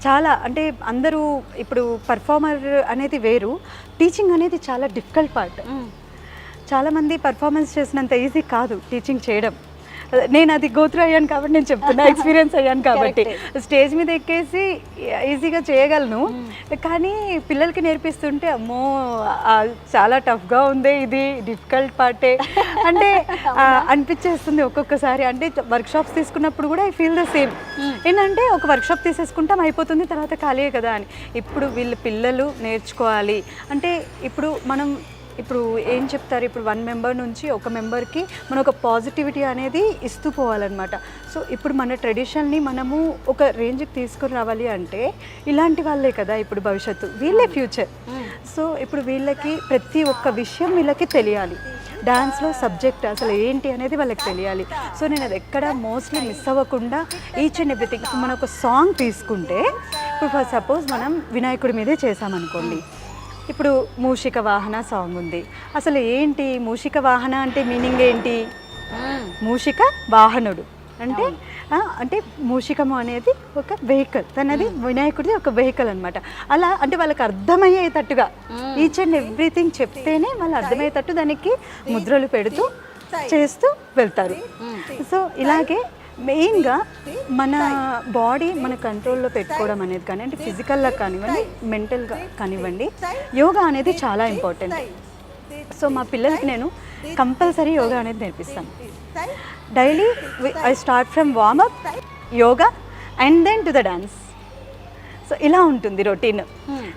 చాలా అంటే అందరూ ఇప్పుడు పర్ఫార్మర్ అనేది వేరు, టీచింగ్ అనేది చాలా డిఫికల్ట్ పార్ట్. చాలామంది పర్ఫార్మెన్స్ చేసినంత ఈజీ కాదు టీచింగ్ చేయడం. నేను అది గోత్రు అయ్యాను కాబట్టి నేను చెప్తున్నా, ఎక్స్పీరియన్స్ అయ్యాను కాబట్టి. స్టేజ్ మీద ఎక్కేసి ఈజీగా చేయగలను, కానీ పిల్లలకి నేర్పిస్తుంటే అమ్మో చాలా టఫ్గా ఉంది, ఇది డిఫికల్ట్ పార్టే అంటే అనిపించేస్తుంది ఒక్కొక్కసారి. అంటే వర్క్షాప్స్ తీసుకున్నప్పుడు కూడా ఐ ఫీల్ ద సేమ్. ఏంటంటే ఒక వర్క్షాప్ తీసేసుకుంటాం అయిపోతుంది, తర్వాత ఖాళీ కదా అని. ఇప్పుడు వీళ్ళు పిల్లలు నేర్చుకోవాలి అంటే ఇప్పుడు ఏం చెప్తారు, ఇప్పుడు 1 మెంబర్ నుంచి ఒక మెంబర్కి మనం ఒక పాజిటివిటీ అనేది ఇస్తూ పోవాలన్నమాట. సో ఇప్పుడు మన ట్రెడిషన్ని మనము ఒక రేంజ్కి తీసుకుని రావాలి అంటే ఇలాంటి వాళ్ళే కదా ఇప్పుడు భవిష్యత్తు, వీళ్ళే ఫ్యూచర్. సో ఇప్పుడు వీళ్ళకి ప్రతి ఒక్క విషయం వీళ్ళకి తెలియాలి, డాన్స్లో సబ్జెక్ట్ అసలు ఏంటి అనేది వాళ్ళకి తెలియాలి. సో నేను అది ఎక్కడ మోస్ట్లీ మిస్ అవ్వకుండా ఈచ్ అండ్ ఎవ్రీథింగ్. ఇప్పుడు మనం ఒక సాంగ్ తీసుకుంటే, ఇప్పుడు ఫర్ సపోజ్ మనం వినాయకుడి మీదే చేసామనుకోండి, ఇప్పుడు మూషిక వాహన సాంగ్ ఉంది, అసలు ఏంటి మూషిక వాహన అంటే మీనింగ్ ఏంటి? మూషిక వాహనుడు అంటే అంటే మూషికము అనేది ఒక వెహికల్, తనది వినాయకుడిది ఒక వెహికల్ అనమాట. అలా అంటే వాళ్ళకి అర్థమయ్యేటట్టుగా ఈచ్ అండ్ ఎవ్రీథింగ్ చెప్తేనే వాళ్ళు అర్థమయ్యేటట్టు దానికి ముద్రలు పెడుతూ చేస్తూ వెళ్తారు. సో ఇలాగే మెయిన్గా మన బాడీ మన కంట్రోల్లో పెట్టుకోవడం అనేది కానీ, అంటే ఫిజికల్గా కానివ్వండి, మెంటల్గా కానివ్వండి, యోగా అనేది చాలా ఇంపార్టెంట్. సో మా పిల్లలకి నేను కంపల్సరీ యోగా అనేది నేర్పిస్తాను. Daily I start from warmup, yoga and then to the dance. So ఇలా ఉంటుంది రొటీన్.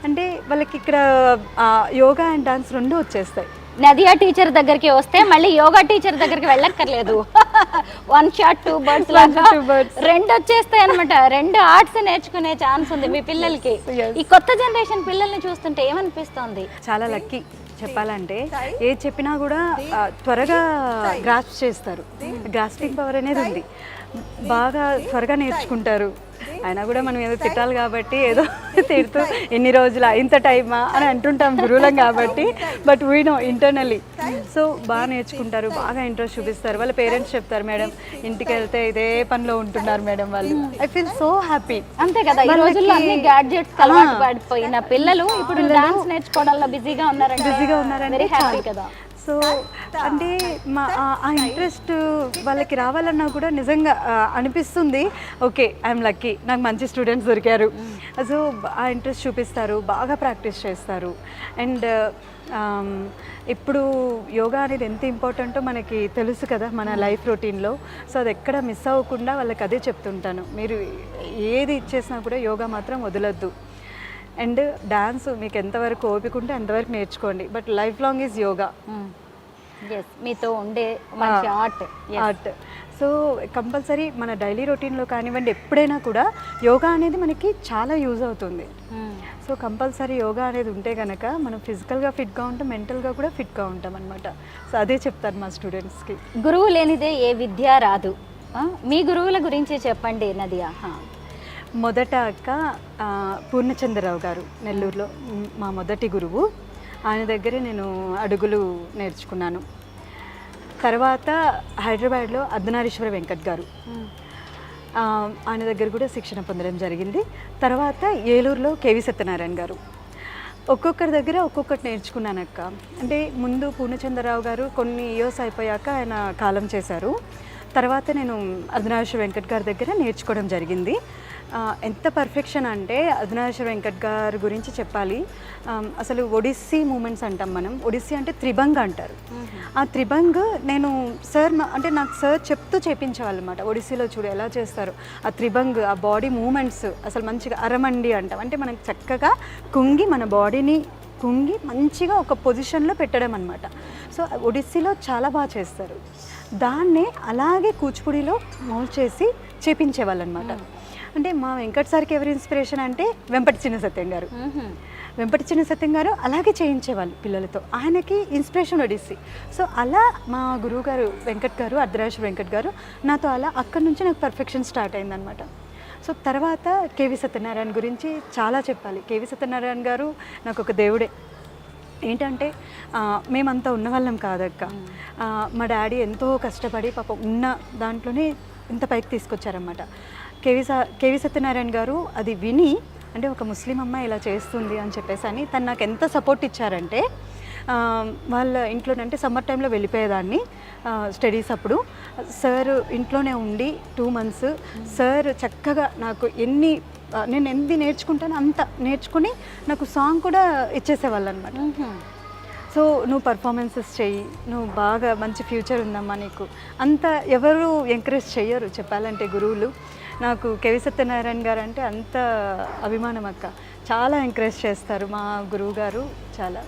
అంటే వాళ్ళకి ఇక్కడ యోగా అండ్ డాన్స్ రెండు వచ్చేస్తాయి. నదియా టీచర్ దగ్గరికి వస్తే మళ్ళీ యోగా టీచర్ దగ్గరికి వెళ్ళక్కర్లేదు, 1 shot 2 birds లాగా రెండు వచ్చేస్తాయి అనమాట. 2 ఆర్ట్స్ నేర్చుకునే ఛాన్స్ ఉంది మీ పిల్లలకి. ఈ కొత్త జనరేషన్ పిల్లల్ని చూస్తుంటే ఏమనిపిస్తోంది? చాలా లక్కీ చెప్పాలంటే. ఏది చెప్పినా కూడా త్వరగా గ్రాస్ప్ చేస్తారు, గ్రాస్పింగ్ పవర్ అనేది ఉంది, బాగా త్వరగా నేర్చుకుంటారు. అయినా కూడా మనం ఏదో తిట్టాలి కాబట్టి ఏదో తిడుతూ ఎన్ని రోజుల ఇంత టైమా అని అంటుంటాం గురువులం కాబట్టి, but we know internally. So బాగా నేర్చుకుంటారు, బాగా ఇంట్రెస్ట్ చూపిస్తారు. వాళ్ళ పేరెంట్స్ చెప్తారు, మేడం ఇంటికి వెళ్తే ఇదే పనిలో ఉంటున్నారు మేడం వాళ్ళు. I feel so happy. అంతే కదా, ఈ రోజుల్లో అన్ని గ్యాడ్జెట్స్ అలవాటు పడిపోయిన పిల్లలు ఇప్పుడు డాన్స్ నేర్చుకోవడంలో బిజీగా ఉన్నారంటే వెరీ హ్యాపీ కదా. సో అంటే ఆ ఇంట్రెస్ట్ వాళ్ళకి రావాలన్నా కూడా నిజంగా అనిపిస్తుంది, ఓకే ఐఎమ్ లక్కీ, నాకు మంచి స్టూడెంట్స్ దొరికారు. సో ఆ ఇంట్రెస్ట్ చూపిస్తారు, బాగా ప్రాక్టీస్ చేస్తారు. అండ్ ఇప్పుడు యోగా అనేది ఎంత ఇంపార్టెంటో మనకి తెలుసు కదా మన లైఫ్ రొటీన్లో. సో అది ఎక్కడ మిస్ అవ్వకుండా వాళ్ళకి అదే చెప్తుంటాను, మీరు ఏది ఇచ్చేసినా కూడా యోగా మాత్రం వదలొద్దు. అండ్ డాన్స్ మీకు ఎంతవరకు ఓపిక ఉంటే అంతవరకు నేర్చుకోండి, but life long is yoga. మీతో ఉండే మంచి ఆర్ట్. సో కంపల్సరీ మన డైలీ రొటీన్లో కానివ్వండి, ఎప్పుడైనా కూడా యోగా అనేది మనకి చాలా యూజ్ అవుతుంది. సో కంపల్సరీ యోగా అనేది ఉంటే కనుక మనం ఫిజికల్గా ఫిట్గా ఉంటాం, మెంటల్గా కూడా ఫిట్గా ఉంటాం అనమాట. సో అదే చెప్తాను మా స్టూడెంట్స్కి. గురువు లేనిదే ఏ విద్య రాదు. మీ గురువుల గురించి చెప్పండి నదియా. మొదట అక్క పూర్ణచంద్రరావు గారు నెల్లూరులో మా మొదటి గురువు. ఆయన దగ్గరే నేను అడుగులు నేర్చుకున్నాను. తర్వాత హైదరాబాద్లో అర్ధనారీశ్వర వెంకట్ గారు, ఆయన దగ్గర కూడా శిక్షణ పొందడం జరిగింది. తర్వాత ఏలూరులో కేవి సత్యనారాయణ గారు. ఒక్కొక్కరి దగ్గర ఒక్కొక్కటి నేర్చుకున్నాను అక్క. అంటే ముందు పూర్ణచంద్రరావు గారు కొన్ని ఇయర్స్ అయిపోయాక ఆయన కాలం చేశారు. తర్వాత నేను అర్ధనారీశ్వర వెంకట్ గారి దగ్గర నేర్చుకోవడం జరిగింది. ఎంత పర్ఫెక్షన్ అంటే అధునాశ్వర వెంకట్ గారి గురించి చెప్పాలి. అసలు ఒడిస్సీ మూమెంట్స్ అంటాం మనం. ఒడిస్సీ అంటే త్రిభంగ్ అంటారు. ఆ త్రిభంగ్ నేను అంటే నాకు సార్ చెప్తూ చేపించేవాళ్ళు అనమాట. ఒడిస్సీలో చూడు ఎలా చేస్తారు ఆ త్రిభంగ్, ఆ బాడీ మూమెంట్స్ అసలు మంచిగా అరమండి అంటాం. అంటే మనం చక్కగా కుంగి మన బాడీని కుంగి మంచిగా ఒక పొజిషన్లో పెట్టడం అనమాట. సో ఒడిస్సీలో చాలా బాగా చేస్తారు. దాన్నే అలాగే కూచిపూడిలో మౌల్డ్ చేసి చేపించేవాళ్ళు అనమాట. అంటే మా వెంకట్ సార్కి ఎవరి ఇన్స్పిరేషన్ అంటే వెంపటి చిన్న సత్యం గారు. వెంపటి చిన్న సత్యం గారు అలాగే చేయించేవాళ్ళు పిల్లలతో. ఆయనకి ఇన్స్పిరేషన్ ఒడిస్సీ. సో అలా మా గురువు గారు వెంకట్ గారు, అర్ధరాజు వెంకట్ గారు నాతో అలా అక్కడి నుంచి నాకు పర్ఫెక్షన్ స్టార్ట్ అయిందనమాట. సో తర్వాత కేవి సత్యనారాయణ గురించి చాలా చెప్పాలి. కేవి సత్యనారాయణ గారు నాకు ఒక దేవుడే. ఏంటంటే మేమంతా ఉన్నవాళ్ళం కాదక్క. మా డాడీ ఎంతో కష్టపడి పాపం ఉన్న దాంట్లోనే ఇంత పైకి తీసుకొచ్చారన్నమాట. కేవి సత్యనారాయణ గారు అది విని, అంటే ఒక ముస్లిం అమ్మాయి ఇలా చేస్తుంది అని చెప్పేసి అని తను నాకు ఎంత సపోర్ట్ ఇచ్చారంటే, వాళ్ళ ఇంట్లోనంటే సమ్మర్ టైంలో వెళ్ళిపోయేదాన్ని స్టడీస్ అప్పుడు. సార్ ఇంట్లోనే ఉండి 2 months సార్ చక్కగా నాకు నేను ఎన్ని నేర్చుకుంటానో అంత నేర్చుకుని నాకు సాంగ్ కూడా ఇచ్చేసేవాళ్ళు అనమాట. సో నువ్వు పర్ఫార్మెన్సెస్ చెయ్యి, నువ్వు బాగా మంచి ఫ్యూచర్ ఉందమ్మా నీకు. అంత ఎవరు ఎంకరేజ్ చెయ్యరు చెప్పాలంటే గురువులు. నాకు కేవి సత్యనారాయణ గారు అంటే అంత అభిమానం అక్క. చాలా ఎంకరేజ్ చేస్తారు మా గురువు గారు చాలా.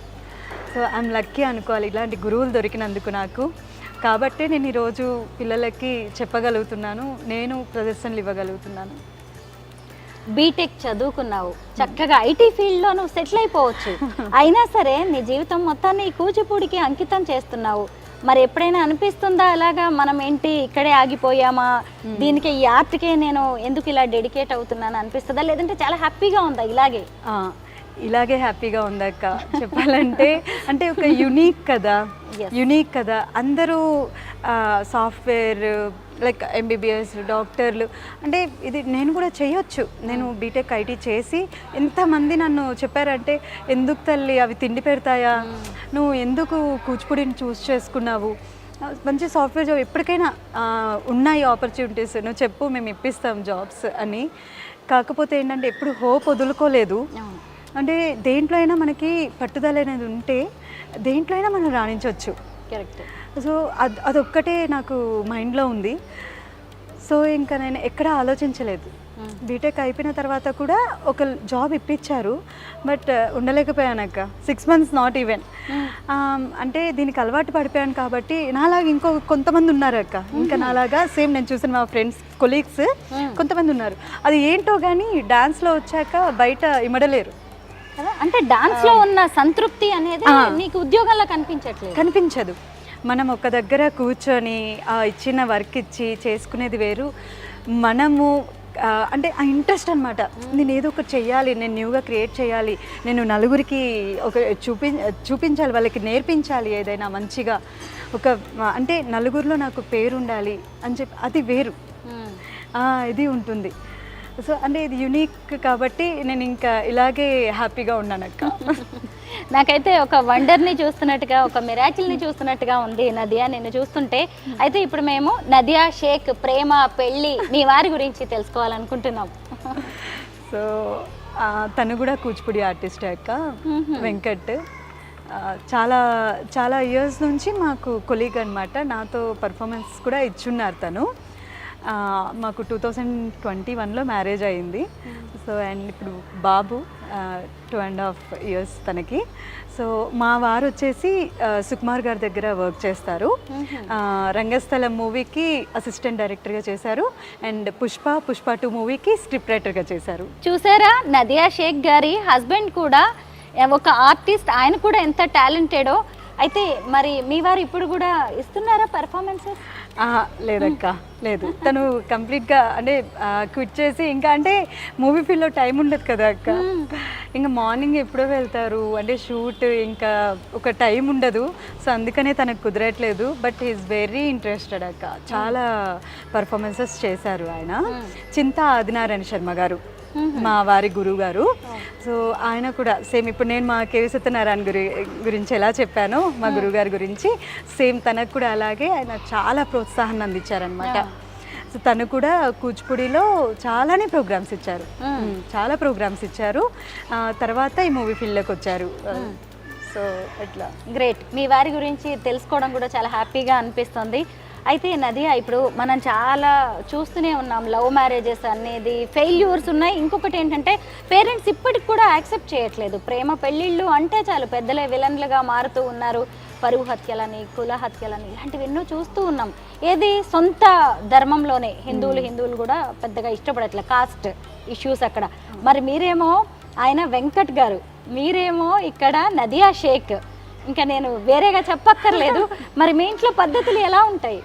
సో ఐఎమ్ లక్కీ అనుకోవాలి ఇలాంటి గురువులు దొరికినందుకు నాకు. కాబట్టి నేను ఈరోజు పిల్లలకి చెప్పగలుగుతున్నాను, నేను ప్రదర్శనలు ఇవ్వగలుగుతున్నాను. బీటెక్ చదువుకున్నావు, చక్కగా ఐటీ ఫీల్డ్లో నువ్వు సెటిల్ అయిపోవచ్చు. అయినా సరే నీ జీవితం మొత్తాన్ని ఈ కూచిపూడికి అంకితం చేస్తున్నావు. మరి ఎప్పుడైనా అనిపిస్తుందా అలాగా మనం ఏంటి ఇక్కడే ఆగిపోయామా, దీనికి ఈ ఆర్ట్కే నేను ఎందుకు ఇలా డెడికేట్ అవుతున్నాను అనిపిస్తుందా, లేదంటే చాలా హ్యాపీగా ఉందా ఇలాగే హ్యాపీగా ఉందక్క చెప్పాలంటే. అంటే ఒక యునీక్ కదా అందరూ సాఫ్ట్వేర్ లైక్ ఎంబీబీఎస్ డాక్టర్లు, అంటే ఇది నేను కూడా చేయొచ్చు. నేను బీటెక్ ఐటీ చేసి ఎంతమంది నన్ను చెప్పారంటే, ఎందుకు తల్లి అవి తిండి పెడతాయా, నువ్వు ఎందుకు కూచిపూడిని చూస్ చేసుకున్నావు, మంచి సాఫ్ట్వేర్ జాబ్ ఎప్పటికైనా ఉన్నాయి ఆపర్చునిటీస్, నువ్వు చెప్పు మేము ఇప్పిస్తాం జాబ్స్ అని. కాకపోతే ఏంటంటే ఎప్పుడు హోప్ వదులుకోలేదు. అంటే దేంట్లో అయినా మనకి పట్టుదల అనేది ఉంటే దేంట్లో అయినా మనం రాణించవచ్చు. కరెక్ట్. సో అదొక్కటే నాకు మైండ్లో ఉంది. సో ఇంకా నేను ఎక్కడా ఆలోచించలేదు. బీటెక్ అయిపోయిన తర్వాత కూడా ఒక జాబ్ ఇప్పించారు, బట్ ఉండలేకపోయానక్క. 6 months not even. అంటే దీనికి అలవాటు పడిపోయాను కాబట్టి నాలాగా కొంతమంది ఉన్నారు అక్క. ఇంకా నాలాగా సేమ్ నేను చూసిన మా ఫ్రెండ్స్ కొలీగ్స్ కొంతమంది ఉన్నారు. అది ఏంటో కానీ డాన్స్లో వచ్చాక బయట ఇమడలేరు. అంటే డాన్స్లో ఉన్న సంతృప్తి అనేది నీకు ఉద్యోగంలో కనిపించదు. మనం ఒక దగ్గర కూర్చొని ఇచ్చిన వర్క్ ఇచ్చి చేసుకునేది వేరు. మనము అంటే ఆ ఇంట్రెస్ట్ అనమాట. నేను ఏదో ఒకటి చెయ్యాలి, నేను న్యూగా క్రియేట్ చేయాలి, నేను నలుగురికి ఒక చూపించాలి, వాళ్ళకి నేర్పించాలి ఏదైనా మంచిగా. అంటే నలుగురిలో నాకు పేరు ఉండాలి అని చెప్పి అది వేరు, ఇది ఉంటుంది. సో అంటే ఇది యునీక్ కాబట్టి నేను ఇంకా ఇలాగే హ్యాపీగా ఉన్నానక్క. నాకైతే ఒక వండర్ని చూస్తున్నట్టుగా, ఒక మిరాకిల్ని చూస్తున్నట్టుగా ఉంది నదియా నిన్ను చూస్తుంటే. అయితే ఇప్పుడు మేము నదియా షేక్ ప్రేమ పెళ్ళి మీ వారి గురించి తెలుసుకోవాలనుకుంటున్నాం. సో తను కూడా కూచిపూడి ఆర్టిస్ట్ అక్క, వెంకట్. చాలా చాలా ఇయర్స్ నుంచి మాకు కొలీగ్ అనమాట. నాతో పర్ఫార్మెన్స్ కూడా ఇచ్చున్నారు తను. మాకు 2021లో మ్యారేజ్ అయింది. సో అండ్ ఇప్పుడు బాబు 2.5 years తనకి. సో మా వారు వచ్చేసి సుకుమార్ గారి దగ్గర వర్క్ చేస్తారు. రంగస్థలం మూవీకి అసిస్టెంట్ డైరెక్టర్గా చేశారు, అండ్ పుష్ప 2 మూవీకి స్క్రిప్ట్ రైటర్గా చేశారు. చూసారా, నదియా షేక్ గారి హస్బెండ్ కూడా ఒక ఆర్టిస్ట్, ఆయన కూడా ఎంత టాలెంటెడో. అయితే మరి మీ వారు ఇప్పుడు కూడా ఇస్తున్నారా పర్ఫార్మెన్సెస్? లేదక్క, లేదు. తను కంప్లీట్గా అంటే క్విట్ చేసి, ఇంకా అంటే మూవీ ఫీల్డ్లో టైం ఉండదు కదా అక్క. ఇంకా మార్నింగ్ ఎప్పుడో వెళ్తారు, అంటే షూట్ ఇంకా ఒక టైం ఉండదు. సో అందుకనే తనకు కుదరట్లేదు. బట్ ఈజ్ వెరీ ఇంట్రెస్టెడ్ అక్క. చాలా పర్ఫార్మెన్సెస్ చేశారు ఆయన. చింతా ఆదినారాయణ శర్మ గారు మా వారి గురువు గారు. సో ఆయన కూడా సేమ్ ఇప్పుడు నేను మా కేవి సత్యనారాయణ గురించి ఎలా చెప్పానో మా గురువు గారి గురించి, సేమ్ తనకు కూడా అలాగే ఆయన చాలా ప్రోత్సాహాన్ని అందించారనమాట. సో తను కూడా కూచిపూడిలో చాలానే ప్రోగ్రామ్స్ ఇచ్చారు, చాలా ప్రోగ్రామ్స్ ఇచ్చారు. తర్వాత ఈ మూవీ ఫీల్డ్లోకి వచ్చారు. సో అట్లా గ్రేట్. మీ వారి గురించి తెలుసుకోవడం కూడా చాలా హ్యాపీగా అనిపిస్తుంది. అయితే నదియా, ఇప్పుడు మనం చాలా చూస్తూనే ఉన్నాం, లవ్ మ్యారేజెస్ అనేది ఫెయిల్యూర్స్ ఉన్నాయి. ఇంకొకటి ఏంటంటే పేరెంట్స్ ఇప్పటికి కూడా యాక్సెప్ట్ చేయట్లేదు. ప్రేమ పెళ్ళిళ్ళు అంటే చాలు పెద్దలే విలన్లుగా మారుతూ ఉన్నారు. పరువు హత్యలని, కుల హత్యలని, ఇలాంటివి ఎన్నో చూస్తూ ఉన్నాం. ఏది సొంత ధర్మంలోనే హిందువులు కూడా పెద్దగా ఇష్టపడట్లేదు, కాస్ట్ ఇష్యూస్ అక్కడ. మరి మీరేమో ఆయన వెంకట్ గారు, మీరేమో ఇక్కడ నదియా షేక్. ఇంకా నేను వేరేగా చెప్పక్కర్లేదు. మరి మీ ఇంట్లో పద్ధతులు ఎలా ఉంటాయి?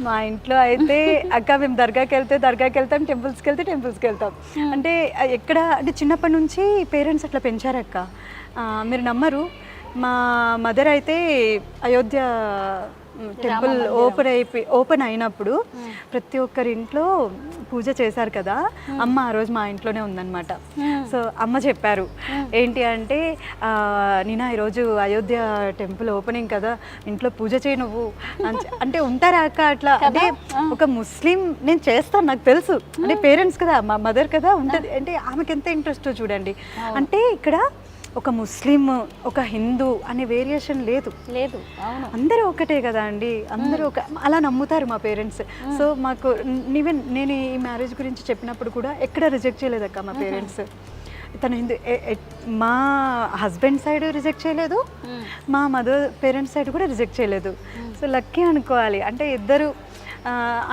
మా ఇంట్లో అయితే అక్క మేము దర్గాకి వెళ్తాం, టెంపుల్స్కి వెళ్తాం. అంటే ఎక్కడ అంటే చిన్నప్పటి నుంచి పేరెంట్స్ అట్లా పెంచారక్క. మీరు నమ్మరు, మా మదర్ అయితే అయోధ్య టెంపుల్ ఓపెన్ అయినప్పుడు ప్రతి ఒక్కరి ఇంట్లో పూజ చేశారు కదా, అమ్మ ఆ రోజు మా ఇంట్లోనే ఉందన్నమాట. సో అమ్మ చెప్పారు ఏంటి అంటే, నేనా ఈరోజు అయోధ్య టెంపుల్ ఓపెనింగ్ కదా, ఇంట్లో పూజ చేయి నువ్వు అంటే ఉంటారా అక్క అట్లా. అంటే ఒక ముస్లిం నేను చేస్తాను, నాకు తెలుసు, అంటే పేరెంట్స్ కదా, మా మదర్ కదా ఉంటుంది. అంటే ఆమెకి ఎంత ఇంట్రెస్ట్ చూడండి. అంటే ఇక్కడ ఒక ముస్లిం, ఒక హిందూ అనే వేరియేషన్ లేదు. అందరూ ఒకటే కదా అండి, అందరూ అలా నమ్ముతారు మా పేరెంట్స్. సో మాకు ఈవెన్ నేను ఈ మ్యారేజ్ గురించి చెప్పినప్పుడు కూడా ఎక్కడ రిజెక్ట్ చేయలేదక్క మా పేరెంట్స్. తను హిందూ, మా హస్బెండ్ సైడ్ రిజెక్ట్ చేయలేదు, మా మదర్ పేరెంట్స్ సైడ్ కూడా రిజెక్ట్ చేయలేదు. సో లక్కీ అనుకోవాలి. అంటే ఇద్దరు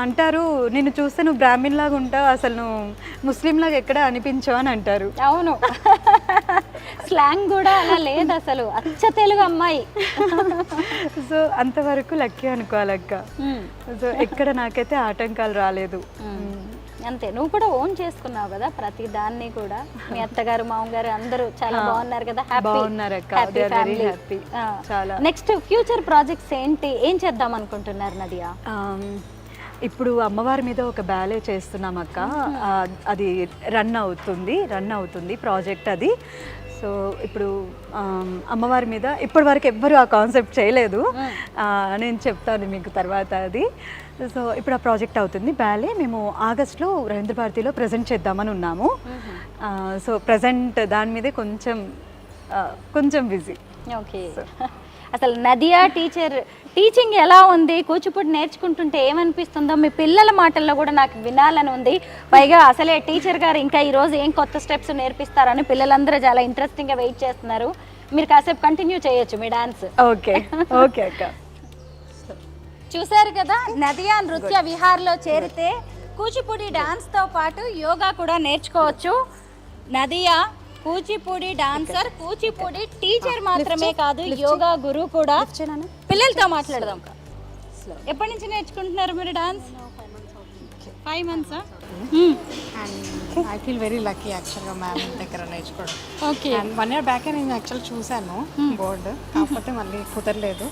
అంటారు, నిన్ను చూస్తే నువ్వు బ్రాహ్మణ్ లాగా ఉంటావు, అసలు నువ్వు ముస్లిం లాగా ఎక్కడ అనిపించావు అని అంటారు. అవును, స్లాంగ్ కూడా అలా లేదు అసలు, అచ్చ తెలుగు అమ్మాయి. సో అంతవరకు లక్కీ అనుకోవాలక్క. సో ఎక్కడ నాకైతే ఆటంకాలు రాలేదు. అంతే, నువ్వు కూడా ఓన్ చేసుకున్నావు కదా ప్రతి దాన్ని కూడా. మీ అత్తగారు, మామగారు అందరూ చాలా బాగున్నారు కదా? హ్యాపీ. నెక్స్ట్ ఫ్యూచర్ ప్రాజెక్ట్స్ ఏంటి, ఏం చేద్దాం అనుకుంటున్నారు నదియా? ఇప్పుడు అమ్మవారి మీద ఒక బ్యాలే చేస్తున్నాం అక్క. అది రన్ అవుతుంది ప్రాజెక్ట్ అది. సో ఇప్పుడు అమ్మవారి మీద ఇప్పటి వరకు ఎవ్వరు ఆ కాన్సెప్ట్ చేయలేదు. నేను చెప్తాను మీకు తర్వాత అది. సో ఇప్పుడు ఆ ప్రాజెక్ట్ అవుతుంది బ్యాలే. మేము ఆగస్ట్లో రవీంద్ర భారతిలో ప్రజెంట్ చేద్దామని ఉన్నాము. సో ప్రజెంట్ దాని మీదే కొంచెం బిజీ. ఓకే, అసలు నదియా టీచింగ్ ఎలా ఉంది? కూచిపూడి నేర్చుకుంటుంటే ఏమనిపిస్తుందో మీ పిల్లల మాటల్లో కూడా నాకు వినాలని ఉంది. పైగా అసలే టీచర్ గారు ఇంకా ఈరోజు ఏం కొత్త స్టెప్స్ నేర్పిస్తారని పిల్లలందరూ చాలా ఇంట్రెస్టింగ్గా వెయిట్ చేస్తున్నారు. మీరు కాసేపు కంటిన్యూ చేయొచ్చు మీ డాన్స్. ఓకే అక్క. చూసారు కదా, నదియా నృత్య విహార్లో చేరితే కూచిపూడి డాన్స్తో పాటు యోగా కూడా నేర్చుకోవచ్చు. నదియా కూచిపూడి డాన్సర్, కూచిపూడి టీచర్ మాత్రమే కాదు, యోగా గురువు కూడా. పిల్లలతో మాట్లాడదాం. ఎప్పటి నుంచి నేర్చుకుంటున్నారు మీరు dance? 5 months. I feel very lucky యాక్చువల్గా మ్యామ్ దగ్గర నేర్చుకోవడం. ఓకే, 1 year బ్యాకే నేను యాక్చువల్ చూశాను బోర్డు, కాకపోతే మళ్ళీ కుదరలేదు.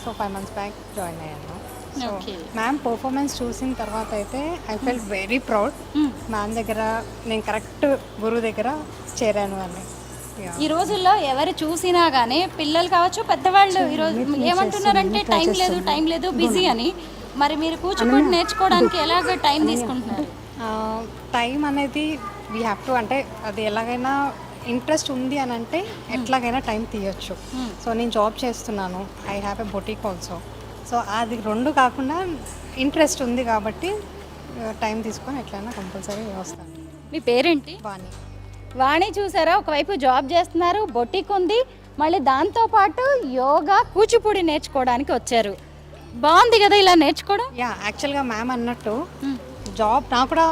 సో 5 months బ్యాక్ జాయిన్ అయ్యాను. సో మ్యామ్ పర్ఫార్మెన్స్ చూసిన తర్వాత అయితే I fell very proud. Ma'am దగ్గర నేను కరెక్ట్ గురువు దగ్గర చేరాను అని. ఈ రోజుల్లో ఎవరు చూసినా కానీ పిల్లలు కావచ్చు, పెద్దవాళ్ళు ఈరోజు ఏమంటున్నారంటే టైం లేదు బిజీ అని. మరి మీరు కూచిపూడి నేర్చుకోవడానికి ఎలాగ టైం తీసుకుంటున్నారు? టైం అనేది వీ హ్యావ్ టు, అంటే అది ఎలాగైనా ఇంట్రెస్ట్ ఉంది అని అంటే ఎట్లాగైనా టైం తీయొచ్చు. సో నేను జాబ్ చేస్తున్నాను, I have a boutique also. So అది 2 కాకుండా ఇంట్రెస్ట్ ఉంది కాబట్టి టైం తీసుకొని ఎట్లయినా కంపల్సరీ వస్తాను. మీ పేరేంటి? వాణి. చూసారా, ఒకవైపు జాబ్ చేస్తున్నారు, బొటిక్ ఉంది, మళ్ళీ దాంతోపాటు యోగా, కూచిపూడి నేర్చుకోవడానికి వచ్చారు. బాగుంది కదా ఇలా నేర్చుకోవడం? యాక్చువల్గా మ్యామ్ అన్నట్టు జాబ్ నాకు కూడా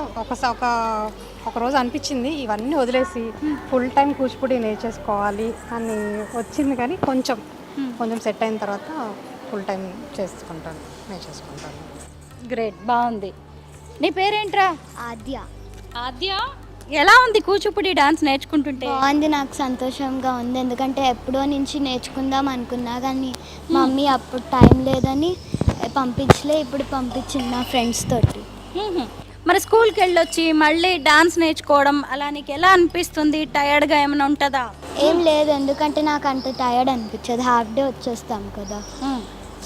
ఒక రోజు అనిపించింది ఇవన్నీ వదిలేసి ఫుల్ టైం కూచిపూడి నేర్చేసుకోవాలి అని వచ్చింది. కానీ కొంచెం సెట్ అయిన తర్వాత ఫుల్ టైం నేర్చేసుకుంటాను. గ్రేట్, బాగుంది. నీ పేరేంట్రా? ఆద్య. ఎలా ఉంది కూచిపూడి డాన్స్ నేర్చుకుంటుంటే? బాగుంది, నాకు సంతోషంగా ఉంది. ఎందుకంటే ఎప్పుడో నుంచి నేర్చుకుందాం అనుకున్నా కానీ మమ్మీ అప్పుడు టైం లేదని పంపించలే, ఇప్పుడు పంపించింది నా ఫ్రెండ్స్ తోటి. మరి స్కూల్కి వెళ్ళొచ్చి మళ్ళీ డాన్స్ నేర్చుకోవడం అలా నీకు ఎలా అనిపిస్తుంది? టయర్డ్గా ఏమైనా ఉంటుందా? ఏం లేదు, ఎందుకంటే నాకు అంత టయర్డ్ అనిపించదు, హాఫ్ డే వచ్చేస్తాం కదా.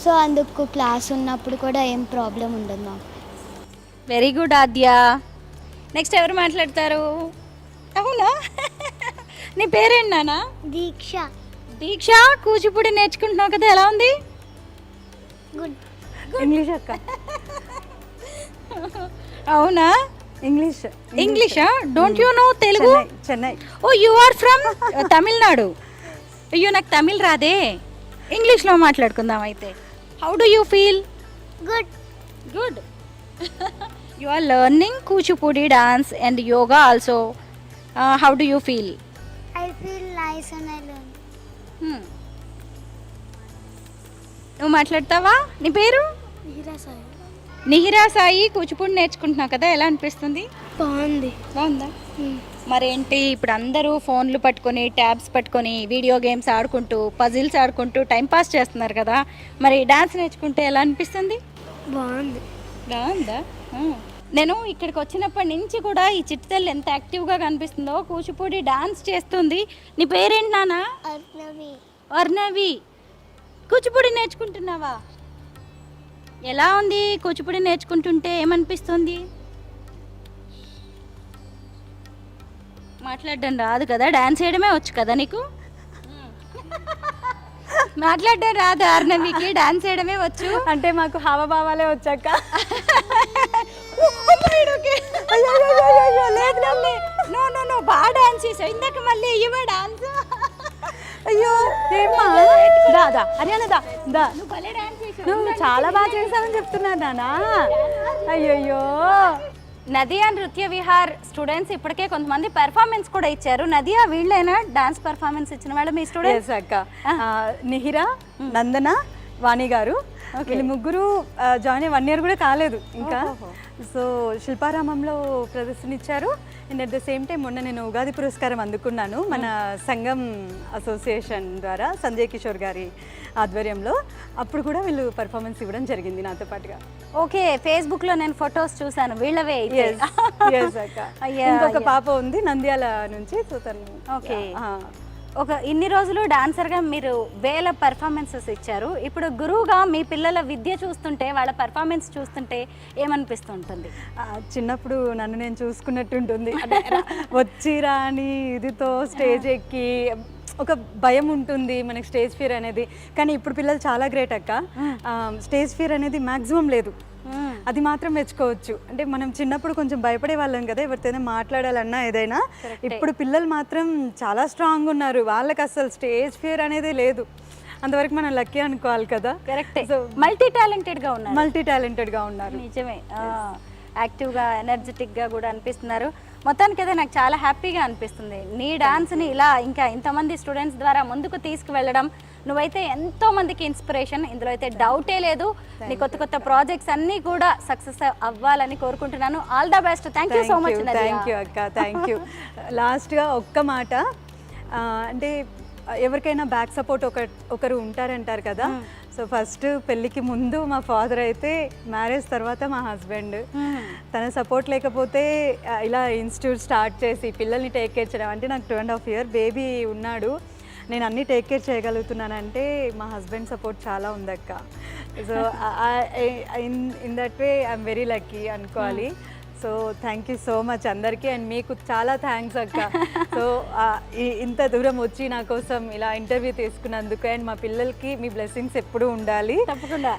సో అందుకు క్లాస్ ఉన్నప్పుడు కూడా ఏం ప్రాబ్లం ఉండదు నాకు. వెరీ గుడ్ ఆద్య. నెక్స్ట్ ఎవరు మాట్లాడతారు? అవునా? నీ పేరేంటి నాన్న? దీక్ష. దీక్ష, కూచిపూడి నేర్చుకుంటున్నావు కదా, ఎలా ఉంది? గుడ్. ఇంగ్లీష్ అక్క. అవునా? ఇంగ్లీషా? Don't you know Telugu? Chennai. Oh you are from Tamil Nadu. అయ్యో నాకు తమిళ్ రాదే, ఇంగ్లీష్లో మాట్లాడుకుందాం అయితే. How do you feel? Good. Good. You are learning Kuchipudi dance and yoga also. How do you feel? I feel nice and I learn. నువ్వు మాట్లాడతావా? నీ పేరు? నిహిరా సాయి. కూచిపూడి నేర్చుకుంటున్నావు కదా, ఎలా అనిపిస్తుంది? బాగుందా? మరేంటి ఇప్పుడు అందరూ ఫోన్లు పట్టుకొని, ట్యాబ్స్ పట్టుకొని, వీడియో గేమ్స్ ఆడుకుంటూ, పజిల్స్ ఆడుకుంటూ టైం పాస్ చేస్తున్నారు కదా, మరి డాన్స్ నేర్చుకుంటే ఎలా అనిపిస్తుంది? బాగుందా? నేను ఇక్కడికి వచ్చినప్పటి నుంచి కూడా ఈ చిట్టుతల్లి ఎంత యాక్టివ్గా కనిపిస్తుందో, కూచిపూడి డాన్స్ చేస్తుంది. నీ పేరేంటి నాన్న? అర్ణవి. కూచిపూడి నేర్చుకుంటున్నావా? ఎలా ఉంది కూచిపూడి నేర్చుకుంటుంటే? ఏమనిపిస్తుంది? మాట్లాడడం రాదు కదా, డాన్స్ చేయడమే వచ్చు కదా నీకు? మాట్లాడడం రాదు అర్ణవికి, డాన్స్ చేయడమే వచ్చు. అంటే మాకు హావభావాలే వచ్చాక. నో బాగా డాన్స్ చేసావు ఇందాక, మళ్ళీ ఇవ్వ డాన్స్. అయ్యో ఏమ్మా, దా హర్యానా దా. నువ్వు భలే డాన్స్ చేసావు. నువ్వు చాలా బాగా చేసావని చెప్తున్నాను నానా. అయ్యయ్యో. నదియా నృత్య విహార్ స్టూడెంట్స్ ఇప్పటికే కొంతమంది పెర్ఫార్మెన్స్ కూడా ఇచ్చారు. నదియా వీళ్ళైనా డాన్స్ పెర్ఫార్మెన్స్ ఇచ్చిన వాళ్ళు మీ స్టూడెంట్స్? అక్క. నిహిరా, నందన, వాణి గారు, వీళ్ళు ముగ్గురు జాయిన్ అయ్యి 1 year కూడా కాలేదు ఇంకా. సో శిల్పారామంలో ప్రదర్శన ఇచ్చారు. And at the same time మొన్న నేను ఉగాది పురస్కారం అందుకున్నాను మన సంఘం అసోసియేషన్ ద్వారా, సంజయ్ కిషోర్ గారి ఆధ్వర్యంలో. అప్పుడు కూడా వీళ్ళు పర్ఫార్మెన్స్ ఇవ్వడం జరిగింది నాతో పాటుగా. ఓకే, ఫేస్బుక్లో నేను ఫొటోస్ చూసాను వీళ్ళవే. ఇంకొక పాప ఉంది నంద్యాల నుంచి. సో తను ఓకే. ఒక ఇన్ని రోజులు డాన్సర్గా మీరు వేల పెర్ఫార్మెన్సెస్ ఇచ్చారు. ఇప్పుడు గురువుగా మీ పిల్లల విద్య చూస్తుంటే, వాళ్ళ పెర్ఫార్మెన్స్ చూస్తుంటే ఏమనిపిస్తుంటుంది? చిన్నప్పుడు నన్ను నేను చూసుకున్నట్టు ఉంటుంది. వచ్చి రాని ఇదితో స్టేజ్ ఎక్కి ఒక భయం ఉంటుంది మనకి, స్టేజ్ ఫియర్ అనేది. కానీ ఇప్పుడు పిల్లలు చాలా గ్రేట్ అక్క. స్టేజ్ ఫియర్ అనేది మ్యాక్సిమం లేదు, అది మాత్రం మెచ్చుకోవచ్చు. అంటే మనం చిన్నప్పుడు కొంచెం భయపడే వాళ్ళం కదా ఎవరితోనే మాట్లాడాలన్నా ఏదైనా. ఇప్పుడు పిల్లలు మాత్రం చాలా స్ట్రాంగ్ ఉన్నారు, వాళ్ళకి అసలు స్టేజ్ ఫియర్ అనేది లేదు. అంతవరకు మనం లక్కీ అనుకోవాలి కదా. కరెక్టే. మల్టీ టాలెంటెడ్గా ఉన్నారు. నిజమే. యాక్టివ్గా, ఎనర్జెటిక్గా కూడా అనిపిస్తున్నారు. మొత్తానికి అయితే నాకు చాలా హ్యాపీగా అనిపిస్తుంది నీ డాన్స్ని ఇలా ఇంకా ఇంతమంది స్టూడెంట్స్ ద్వారా ముందుకు తీసుకువెళ్ళడం. నువ్వైతే ఎంతో మందికి ఇన్స్పిరేషన్, ఇందులో అయితే డౌటే లేదు. నీ కొత్త కొత్త ప్రాజెక్ట్స్ అన్నీ కూడా సక్సెస్ అవ్వాలని కోరుకుంటున్నాను. All the best. Thank you so much. Thank you అక్క, థ్యాంక్ యూ. లాస్ట్గా ఒక్క మాట, అంటే ఎవరికైనా బ్యాక్ సపోర్ట్ ఒకరు ఉంటారంటారు కదా. సో ఫస్ట్ పెళ్ళికి ముందు మా ఫాదర్ అయితే, మ్యారేజ్ తర్వాత మా హస్బెండ్. తన సపోర్ట్ లేకపోతే ఇలా ఇన్స్టిట్యూట్ స్టార్ట్ చేసి పిల్లల్ని టేక్ కేర్ చేయడం, అంటే నాకు 2.5 year బేబీ ఉన్నాడు, నేను అన్నీ టేక్ కేర్ చేయగలుగుతున్నానంటే మా హస్బెండ్ సపోర్ట్ చాలా ఉందక్క. So in that way I'm very lucky అనుకోవాలి. So thank you so much అందరికీ. అండ్ మీకు చాలా థ్యాంక్స్ అక్క. సో ఇంత దూరం వచ్చి నా కోసం ఇలా ఇంటర్వ్యూ తీసుకున్నందుకు. అండ్ మా పిల్లలకి మీ బ్లెస్సింగ్స్ ఎప్పుడూ ఉండాలి. తప్పకుండా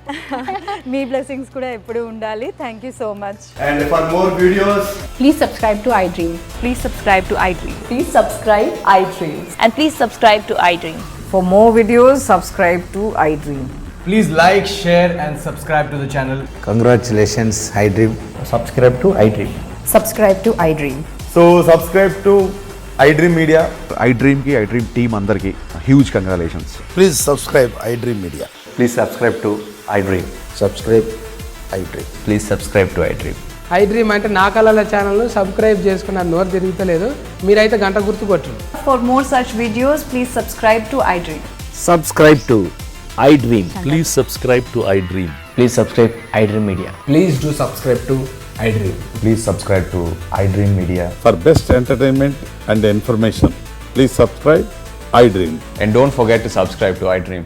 మీ బ్లెస్సింగ్స్ కూడా ఎప్పుడూ ఉండాలి. Thank you so much. And for more videos, Please subscribe to iDream. Please subscribe to iDream. Please subscribe iDream. And please subscribe to iDream. For more videos, subscribe to iDream. please like, share and subscribe to the channel. Congratulations, iDream. Subscribe to iDream. Subscribe to iDream. So subscribe to iDream Media. iDream ki iDream team andarki huge congratulations. Please subscribe iDream Media. Please subscribe to iDream. Subscribe iDream. Please subscribe to iDream. iDream అంటే నా కళల ఛానల్ను సబ్స్క్రైబ్ చేసుకున్న నోరు తిరుగుతలేదు, మీరైతే గంట గుర్తు కొట్టండి. For more such videos, please subscribe to iDream. Subscribe to iDream. Please subscribe to iDream. Please subscribe iDream Media. Please do subscribe to iDream. Please subscribe to iDream Media. For best entertainment and information, please subscribe iDream. And don't forget to subscribe to iDream.